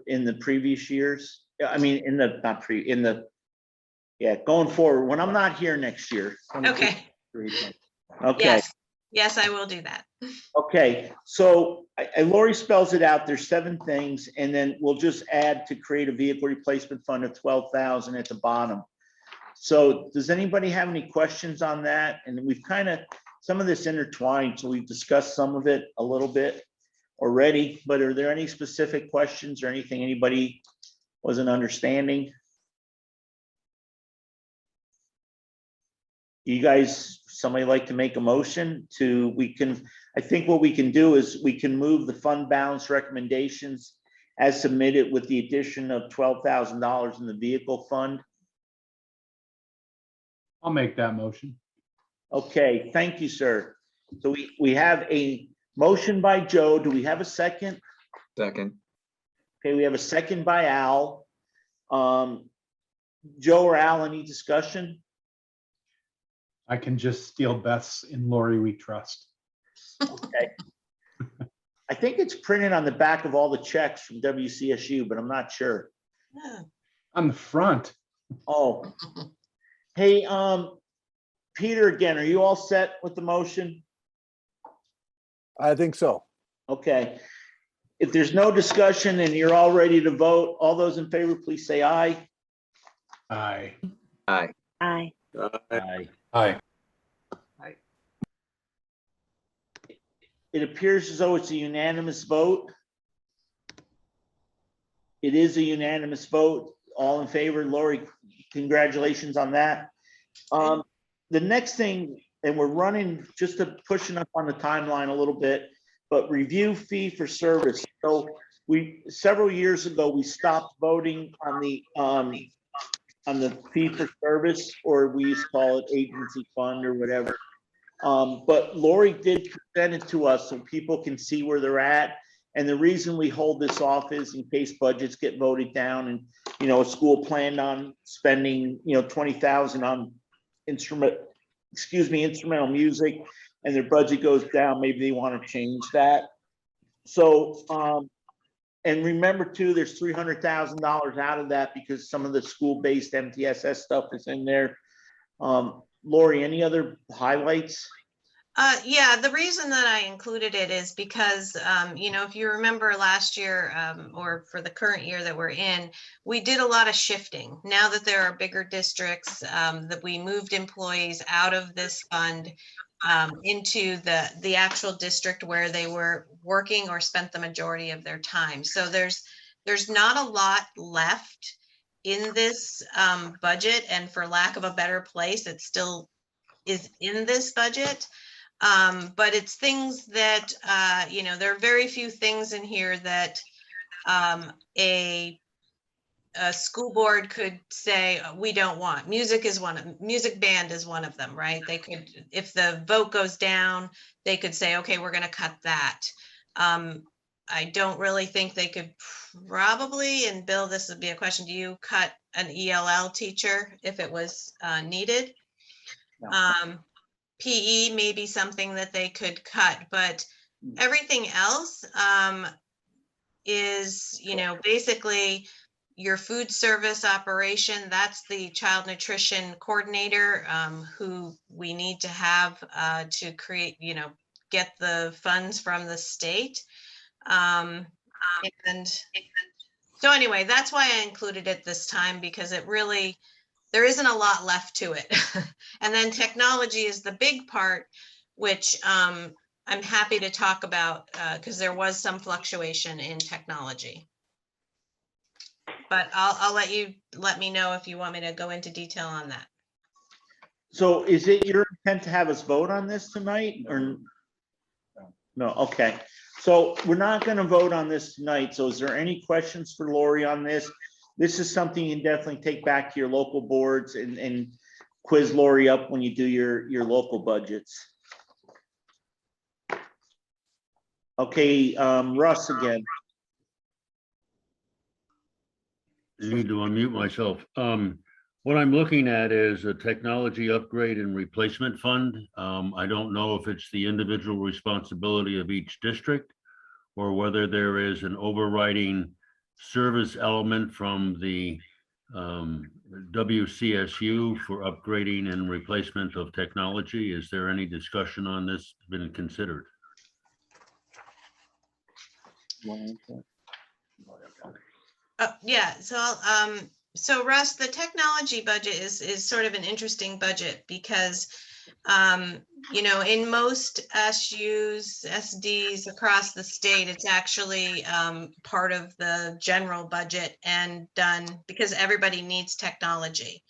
[SPEAKER 1] in the previous years? I mean, going forward, when I'm not here next year.
[SPEAKER 3] Okay.
[SPEAKER 1] Okay.
[SPEAKER 3] Yes, I will do that.
[SPEAKER 1] Okay, so Lori spells it out. There's 7 things, and then we'll just add to create a vehicle replacement fund of 12,000 at the bottom. So does anybody have any questions on that? And we've some of this intertwined, so we've discussed some of it a little bit already, but are there any specific questions or anything anybody wasn't understanding? You guys, somebody like to make a motion I think what we can do is we can move the fund balance recommendations as submitted with the addition of $12,000 in the vehicle fund.
[SPEAKER 9] I'll make that motion.
[SPEAKER 1] Okay, thank you, sir. So we have a motion by Joe. Do we have a second?
[SPEAKER 5] Second.
[SPEAKER 1] Okay, we have a second by Al. Joe or Al, any discussion?
[SPEAKER 9] I can just steal Beth's "In Lori We Trust."
[SPEAKER 1] Okay. I think it's printed on the back of all the checks from WCSU, but I'm not sure.
[SPEAKER 3] Yeah.
[SPEAKER 9] On the front.
[SPEAKER 1] Oh. Hey, Peter, again, are you all set with the motion?
[SPEAKER 14] I think so.
[SPEAKER 1] Okay. If there's no discussion and you're all ready to vote, all those in favor, please say aye.
[SPEAKER 9] Aye.
[SPEAKER 5] Aye.
[SPEAKER 13] Aye.
[SPEAKER 8] Aye.
[SPEAKER 1] It appears as though it's a unanimous vote. It is a unanimous vote. All in favor. Lori, congratulations on that. The next thing, and we're running just to pushing up on the timeline a little bit, but review fee for service. So several years ago, we stopped voting on the fee for service, or we used to call it agency fund or whatever. But Lori did present it to us so people can see where they're at. And the reason we hold this off is in case budgets get voted down and, you know, a school planned on spending, you know, 20,000 on instrumental music, and their budget goes down, maybe they want to change that. So, and remember too, there's $300,000 out of that because some of the school-based MTSS stuff is in there. Lori, any other highlights?
[SPEAKER 3] Yeah, the reason that I included it is because, you know, if you remember last year or for the current year that we're in, we did a lot of shifting. Now that there are bigger districts, that we moved employees out of this fund into the actual district where they were working or spent the majority of their time. So there's not a lot left in this budget, and for lack of a better place, it still is in this budget. But it's things that, you know, there are very few things in here that a school board could say, we don't want. Music band is one of them, right? They could, if the vote goes down, they could say, okay, we're going to cut that. I don't really think they could probably, and Bill, this would be a question, do you cut an ELL teacher if it was needed? No. PE may be something that they could cut, but everything else is, you know, basically your food service operation. That's the child nutrition coordinator who we need to have to create, you know, get the funds from the state. And so anyway, that's why I included it this time, because it really, there isn't a lot left to it. And then technology is the big part, which I'm happy to talk about because there was some fluctuation in technology. But I'll let me know if you want me to go into detail on that.
[SPEAKER 1] So is it your intent to have us vote on this tonight or? No, okay. So we're not going to vote on this tonight. So is there any questions for Lori on this? This is something you can definitely take back to your local boards and quiz Lori up when you do your local budgets. Okay, Russ again.
[SPEAKER 4] I need to unmute myself. What I'm looking at is a technology upgrade and replacement fund. I don't know if it's the individual responsibility of each district or whether there is an overriding service element from the WCSU for upgrading and replacement of technology. Is there any discussion on this been considered?
[SPEAKER 3] Yeah, so Russ, the technology budget is sort of an interesting budget because you know, in most SUs, SDs across the state, it's actually part of the general budget and done because everybody needs technology.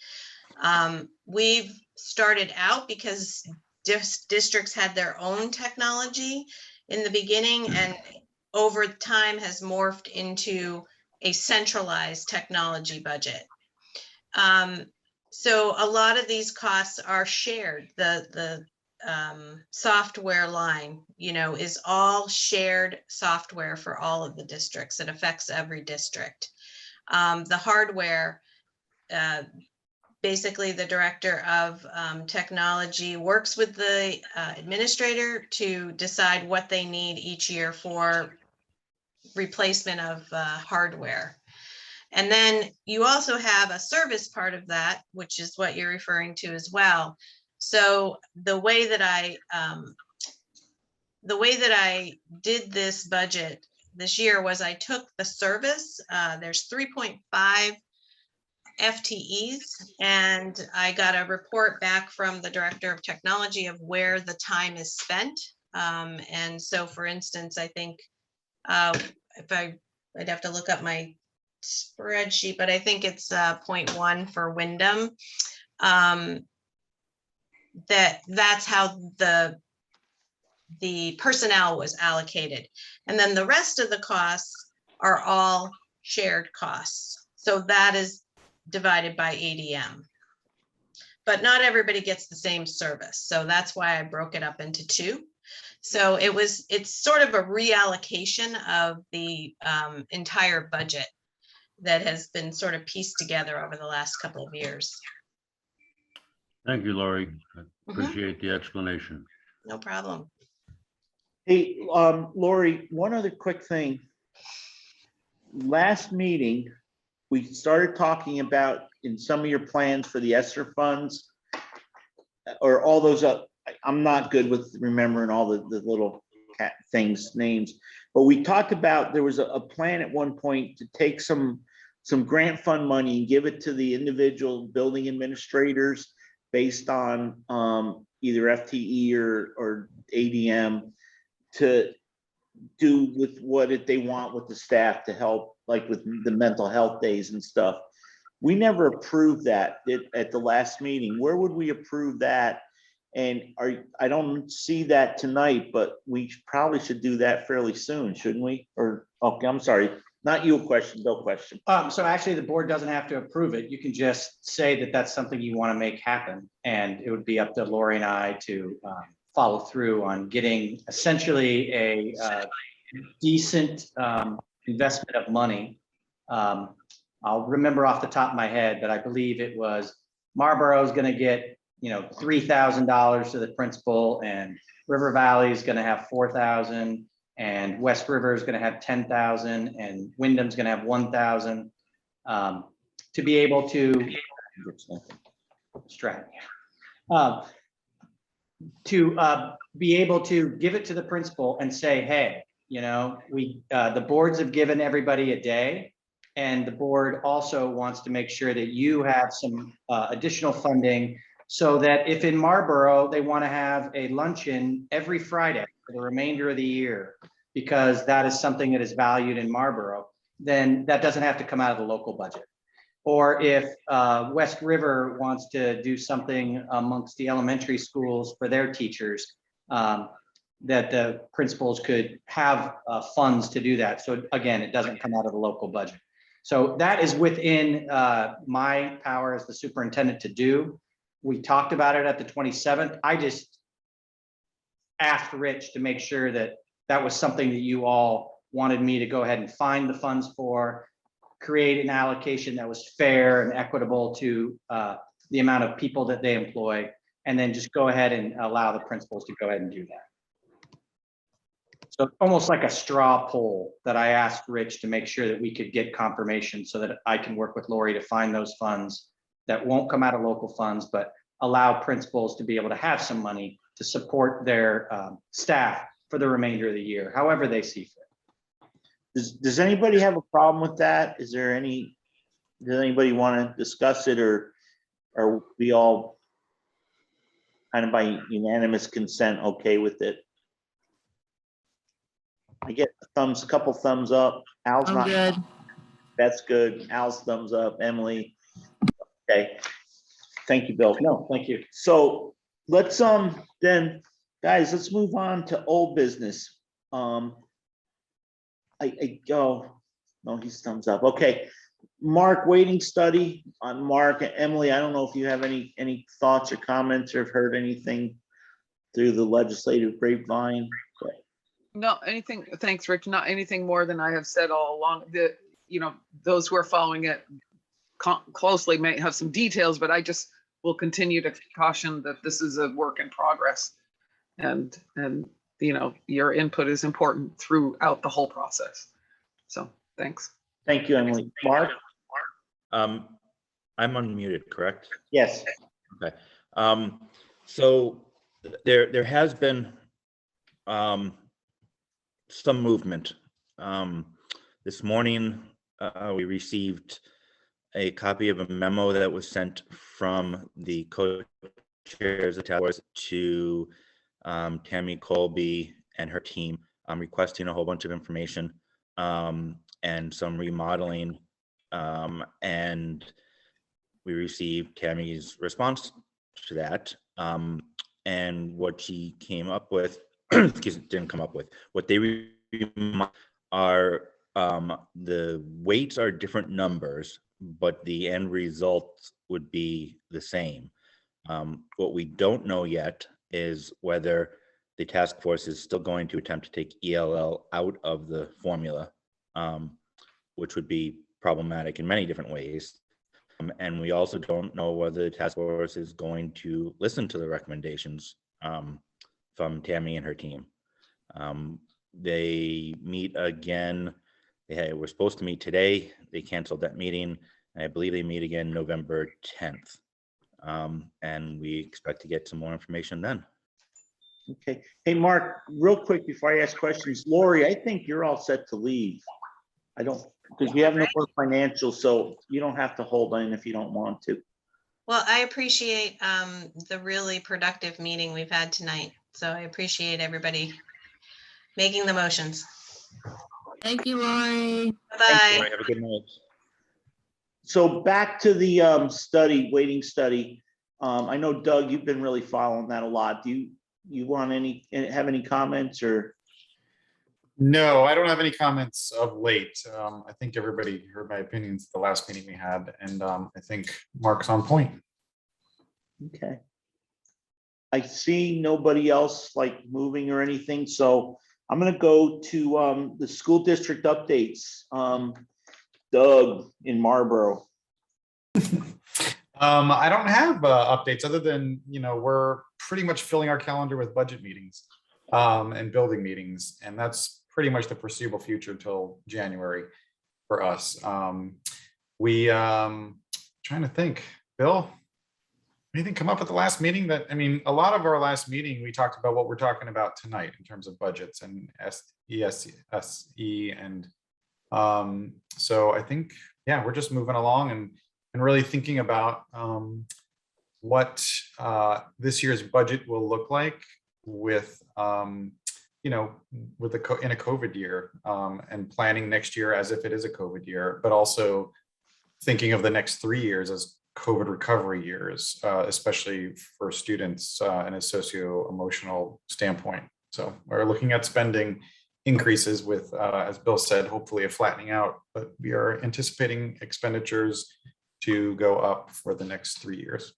[SPEAKER 3] We've started out because districts had their own technology in the beginning and over time has morphed into a centralized technology budget. So a lot of these costs are shared. The software line, you know, is all shared software for all of the districts. It affects every district. The hardware, basically the director of technology works with the administrator to decide what they need each year for replacement of hardware. And then you also have a service part of that, which is what you're referring to as well. So the way that I did this budget this year was I took the service, there's 3.5 FTEs, and I got a report back from the Director of Technology of where the time is spent. And so for instance, I think I'd have to look up my spreadsheet, but I think it's 0.1 for Windham. That's how the personnel was allocated. And then the rest of the costs are all shared costs. So that is divided by ADM. But not everybody gets the same service. So that's why I broke it up into two. So it's sort of a reallocation of the entire budget that has been sort of pieced together over the last couple of years.
[SPEAKER 4] Thank you, Lori. I appreciate the explanation.
[SPEAKER 3] No problem.
[SPEAKER 1] Hey, Lori, one other quick thing. Last meeting, we started talking about in some of your plans for the ESSER funds or all those up. I'm not good with remembering all the little things, names, but we talked about there was a plan at one point to take some grant fund money and give it to the individual building administrators based on either FTE or ADM to do with what they want with the staff to help, like with the mental health days and stuff. We never approved that at the last meeting. Where would we approve that? And I don't see that tonight, but we probably should do that fairly soon, shouldn't we? Or, okay, I'm sorry, not you a question, Bill question.
[SPEAKER 2] So actually the board doesn't have to approve it. You can just say that that's something you want to make happen. And it would be up to Lori and I to follow through on getting essentially a decent investment of money. I'll remember off the top of my head, but I believe it was Marlboro is going to get, $3,000 to the principal, and River Valley is going to have 4,000, and West River is going to have 10,000, and Windham's going to have 1,000 to be able to Stratton. To be able to give it to the principal and say, hey, the boards have given everybody a day, and the board also wants to make sure that you have some additional funding so that if in Marlboro, they want to have a luncheon every Friday for the remainder of the year, because that is something that is valued in Marlboro, then that doesn't have to come out of the local budget. Or if West River wants to do something amongst the elementary schools for their teachers, that the principals could have funds to do that. So again, it doesn't come out of the local budget. So that is within my power as the superintendent to do. We talked about it at the 27th. I just asked Rich to make sure that that was something that you all wanted me to go ahead and find the funds for, create an allocation that was fair and equitable to the amount of people that they employ, and then just go ahead and allow the principals to go ahead and do that. So almost like a straw poll that I asked Rich to make sure that we could get confirmation so that I can work with Lori to find those funds that won't come out of local funds, but allow principals to be able to have some money to support their staff for the remainder of the year, however they see fit.
[SPEAKER 1] Does anybody have a problem with that? Does anybody want to discuss it, or are we all kind of by unanimous consent okay with it? I get a couple thumbs up. Al's
[SPEAKER 6] I'm
[SPEAKER 1] not
[SPEAKER 6] good.
[SPEAKER 1] That's good. Al's thumbs up. Emily. Okay. Thank you, Bill.
[SPEAKER 2] No, thank you.
[SPEAKER 1] So let's then, guys, let's move on to old business. No, he's thumbs up. Okay. Mark, waiting study on Mark and Emily. I don't know if you have any thoughts or comments or have heard anything through the legislative grapevine.
[SPEAKER 11] No, anything, thanks, Rich. Not anything more than I have said all along. Those who are following it closely may have some details, but I just will continue to caution that this is a work in progress, and your input is important throughout the whole process. So thanks.
[SPEAKER 1] Thank you, Emily. Mark?
[SPEAKER 8] I'm unmuted, correct?
[SPEAKER 1] Yes.
[SPEAKER 8] Okay. So there has been some movement. This morning, we received a copy of a memo that was sent from the co-chairs of task force to Tammy Colby and her team, requesting a whole bunch of information and some remodeling. And we received Tammy's response to that. And what she came up with, excuse me, didn't come up with, what they are, the weights are different numbers, but the end result would be the same. What we don't know yet is whether the task force is still going to attempt to take ELL out of the formula, which would be problematic in many different ways. And we also don't know whether the task force is going to listen to the recommendations from Tammy and her team. They meet again. They were supposed to meet today. They canceled that meeting. And I believe they meet again November 10th. And we expect to get some more information then.
[SPEAKER 1] Okay. Hey, Mark, real quick before I ask questions, Lori, I think you're all set to leave. I don't, because we have no more financials, so you don't have to hold on if you don't want to.
[SPEAKER 3] Well, I appreciate the really productive meeting we've had tonight. So I appreciate everybody making the motions.
[SPEAKER 6] Thank you, Lori.
[SPEAKER 3] Bye-bye.
[SPEAKER 8] All right, have a good night.
[SPEAKER 1] So back to the study, waiting study. I know, Doug, you've been really following that a lot. Do you want have any comments or?
[SPEAKER 10] No, I don't have any comments of late. I think everybody heard my opinions at the last meeting we had, and I think Mark's on point.
[SPEAKER 1] Okay. I see nobody else like moving or anything, so I'm gonna go to the school district updates. Doug in Marlboro.
[SPEAKER 10] I don't have updates other than, we're pretty much filling our calendar with budget meetings and building meetings, and that's pretty much the foreseeable future until January for us. Trying to think, Bill, anything come up at the last meeting that, a lot of our last meeting, we talked about what we're talking about tonight in terms of budgets and SE and so I think, yeah, we're just moving along and really thinking about what this year's budget will look like with in a COVID year, and planning next year as if it is a COVID year, but also thinking of the next 3 years as COVID recovery years, especially for students in a socio-emotional standpoint. So we're looking at spending increases with, as Bill said, hopefully a flattening out, but we are anticipating expenditures to go up for the next 3 years.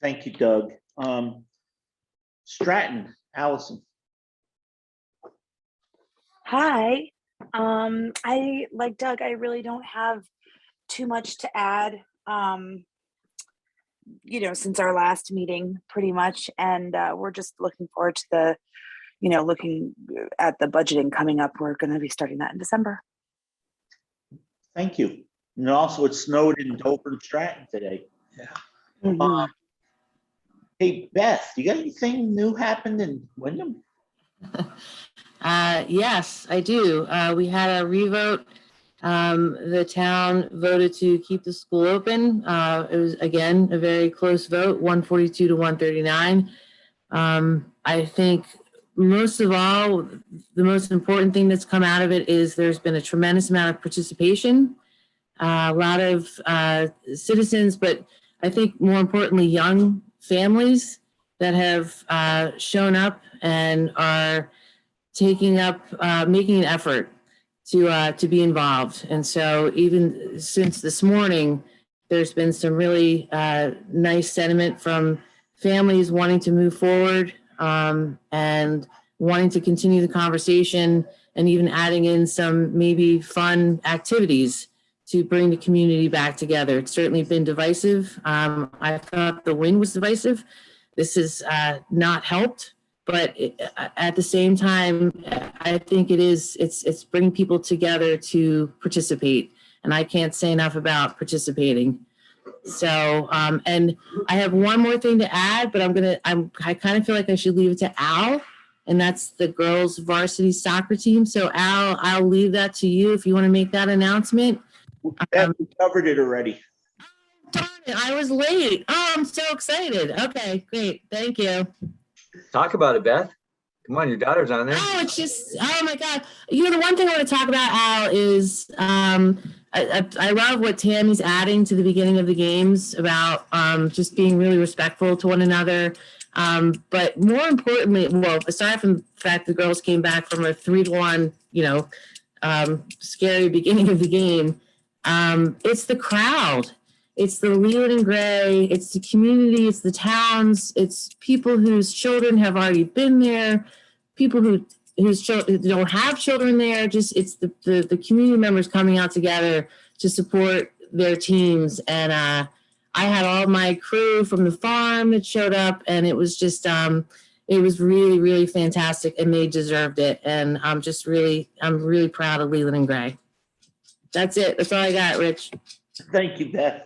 [SPEAKER 1] Thank you, Doug. Stratton, Allison.
[SPEAKER 15] Hi. I like Doug, I really don't have too much to add, since our last meeting pretty much. And we're just looking forward to the, looking at the budgeting coming up. We're going to be starting that in December.
[SPEAKER 1] Thank you. And also it snowed in Dover and Stratton today.
[SPEAKER 15] Mhm.
[SPEAKER 1] Hey, Beth, you got anything new happened in Windham?
[SPEAKER 6] Yes, I do. We had a revote. The town voted to keep the school open. It was, again, a very close vote, 142 to 139. I think most of all, the most important thing that's come out of it is there's been a tremendous amount of participation, a lot of citizens, but I think more importantly, young families that have shown up and are taking up, making an effort to be involved. And so even since this morning, there's been some really nice sentiment from families wanting to move forward and wanting to continue the conversation and even adding in some maybe fun activities to bring the community back together. It's certainly been divisive. I thought the wind was divisive. This has not helped. But at the same time, I think it's bringing people together to participate. And I can't say enough about participating. So, and I have one more thing to add, but I kind of feel like I should leave it to Al, and that's the girls varsity soccer team. So Al, I'll leave that to you if you want to make that announcement.
[SPEAKER 1] Beth, we covered it already.
[SPEAKER 6] Darn it, I was late. Oh, I'm so excited. Okay, great. Thank you.
[SPEAKER 5] Talk about it, Beth. Come on, your daughter's on there.
[SPEAKER 6] Oh, it's just, oh my God. You know, the one thing I want to talk about, Al, is I love what Tammy's adding to the beginning of the games about just being really respectful to one another. But more importantly, well, aside from the fact the girls came back from a 3-1, scary beginning of the game, it's the crowd. It's the Leland and Gray, it's the community, it's the towns, it's people whose children have already been there, people whose children don't have children there. Just it's the community members coming out together to support their teams. And I had all my crew from the farm that showed up, and it was just it was really, really fantastic, and they deserved it. And I'm really proud of Leland and Gray. That's it. That's all I got, Rich.
[SPEAKER 1] Thank you, Beth.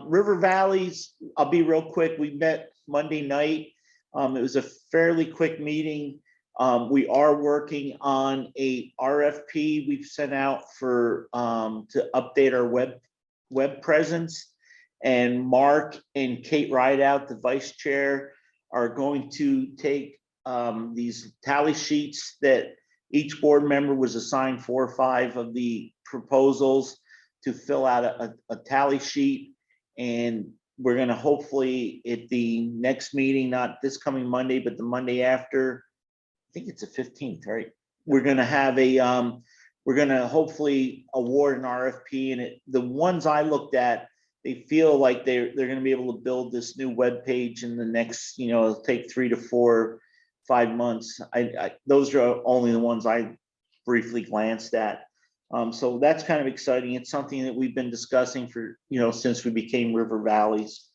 [SPEAKER 1] River Valleys, I'll be real quick. We met Monday night. It was a fairly quick meeting. We are working on a RFP we've sent out for to update our web presence. And Mark and Kate Rideout, the vice chair, are going to take these tally sheets that each board member was assigned 4 or 5 of the proposals to fill out a tally sheet. And we're going to hopefully at the next meeting, not this coming Monday, but the Monday after, I think it's the 15th, right? We're going to have we're going to hopefully award an RFP. And the ones I looked at, they feel like they're going to be able to build this new web page in the next, it'll take 3 to 4, 5 months. Those are only the ones I briefly glanced at. So that's kind of exciting. It's something that we've been discussing for, since we became River Valleys.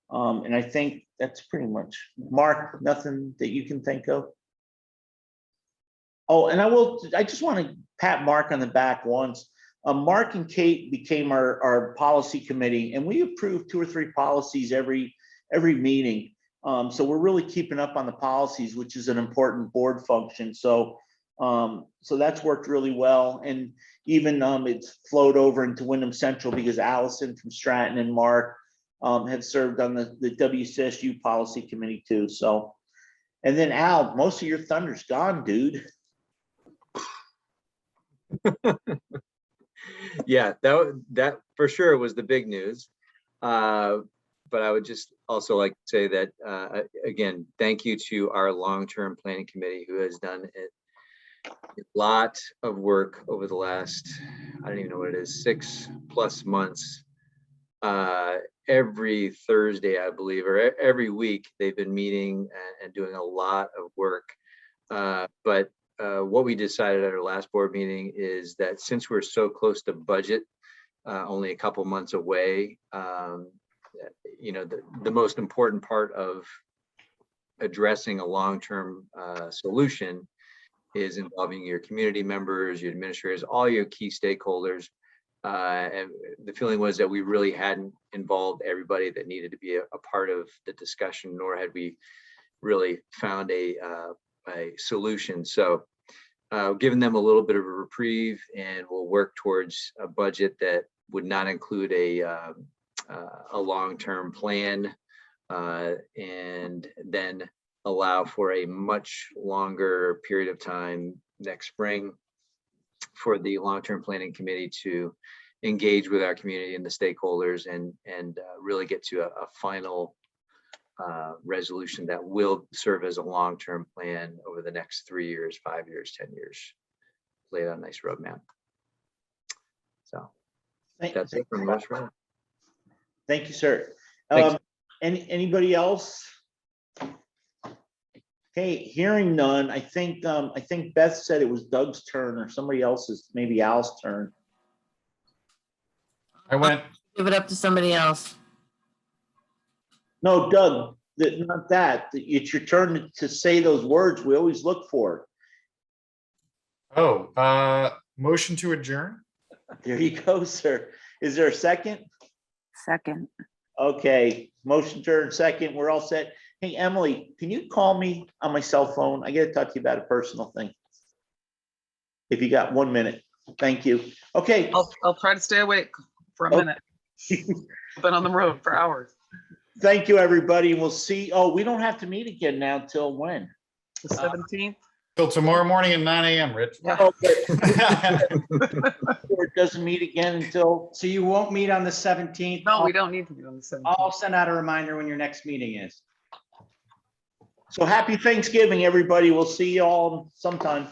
[SPEAKER 1] And I think that's pretty much, Mark, nothing that you can think of? Oh, and I just want to pat Mark on the back once. Mark and Kate became our policy committee, and we approved 2 or 3 policies every meeting. So we're really keeping up on the policies, which is an important board function. So that's worked really well. And even it's flowed over into Windham Central because Allison from Stratton and Mark have served on the WCSU policy committee too. So, and then Al, most of your thunder's gone, dude.
[SPEAKER 5] Yeah, that for sure was the big news. But I would just also like to say that, again, thank you to our long-term planning committee who has done a lot of work over the last, I don't even know what it is, 6+ months. Every Thursday, I believe, or every week, they've been meeting and doing a lot of work. But what we decided at our last board meeting is that since we're so close to budget, only a couple months away, the most important part of addressing a long-term solution is involving your community members, your administrators, all your key stakeholders. And the feeling was that we really hadn't involved everybody that needed to be a part of the discussion, nor had we really found a solution. So giving them a little bit of a reprieve, and we'll work towards a budget that would not include a long-term plan, and then allow for a much longer period of time next spring for the long-term planning committee to engage with our community and the stakeholders and really get to a final resolution that will serve as a long-term plan over the next 3 years, 5 years, 10 years. Lay out a nice roadmap. So that's it from us, right?
[SPEAKER 1] Thank you, sir.
[SPEAKER 5] Thanks.
[SPEAKER 1] Anybody else? Okay, hearing none, I think Beth said it was Doug's turn or somebody else's, maybe Al's turn.
[SPEAKER 10] I went.
[SPEAKER 6] Give it up to somebody else.
[SPEAKER 1] No, Doug, not that. It's your turn to say those words we always look for.
[SPEAKER 10] Oh, motion to adjourn.
[SPEAKER 1] There you go, sir. Is there a second?
[SPEAKER 15] Second.
[SPEAKER 1] Okay, motion turned second. We're all set. Hey, Emily, can you call me on my cell phone? I gotta talk to you about a personal thing. If you got 1 minute, thank you. Okay.
[SPEAKER 11] I'll try to stay awake for a minute. I've been on the road for hours.
[SPEAKER 1] Thank you, everybody. We'll see. Oh, we don't have to meet again now till when?
[SPEAKER 11] The 17th.
[SPEAKER 10] Till tomorrow morning at 9 a.m., Rich.
[SPEAKER 11] Yeah.
[SPEAKER 1] Or it doesn't meet again until,
[SPEAKER 2] So you won't meet on the 17th?
[SPEAKER 11] No, we don't need to be on the 17th.
[SPEAKER 2] I'll send out a reminder when your next meeting is.
[SPEAKER 1] so happy Thanksgiving, everybody. We'll see you all sometime.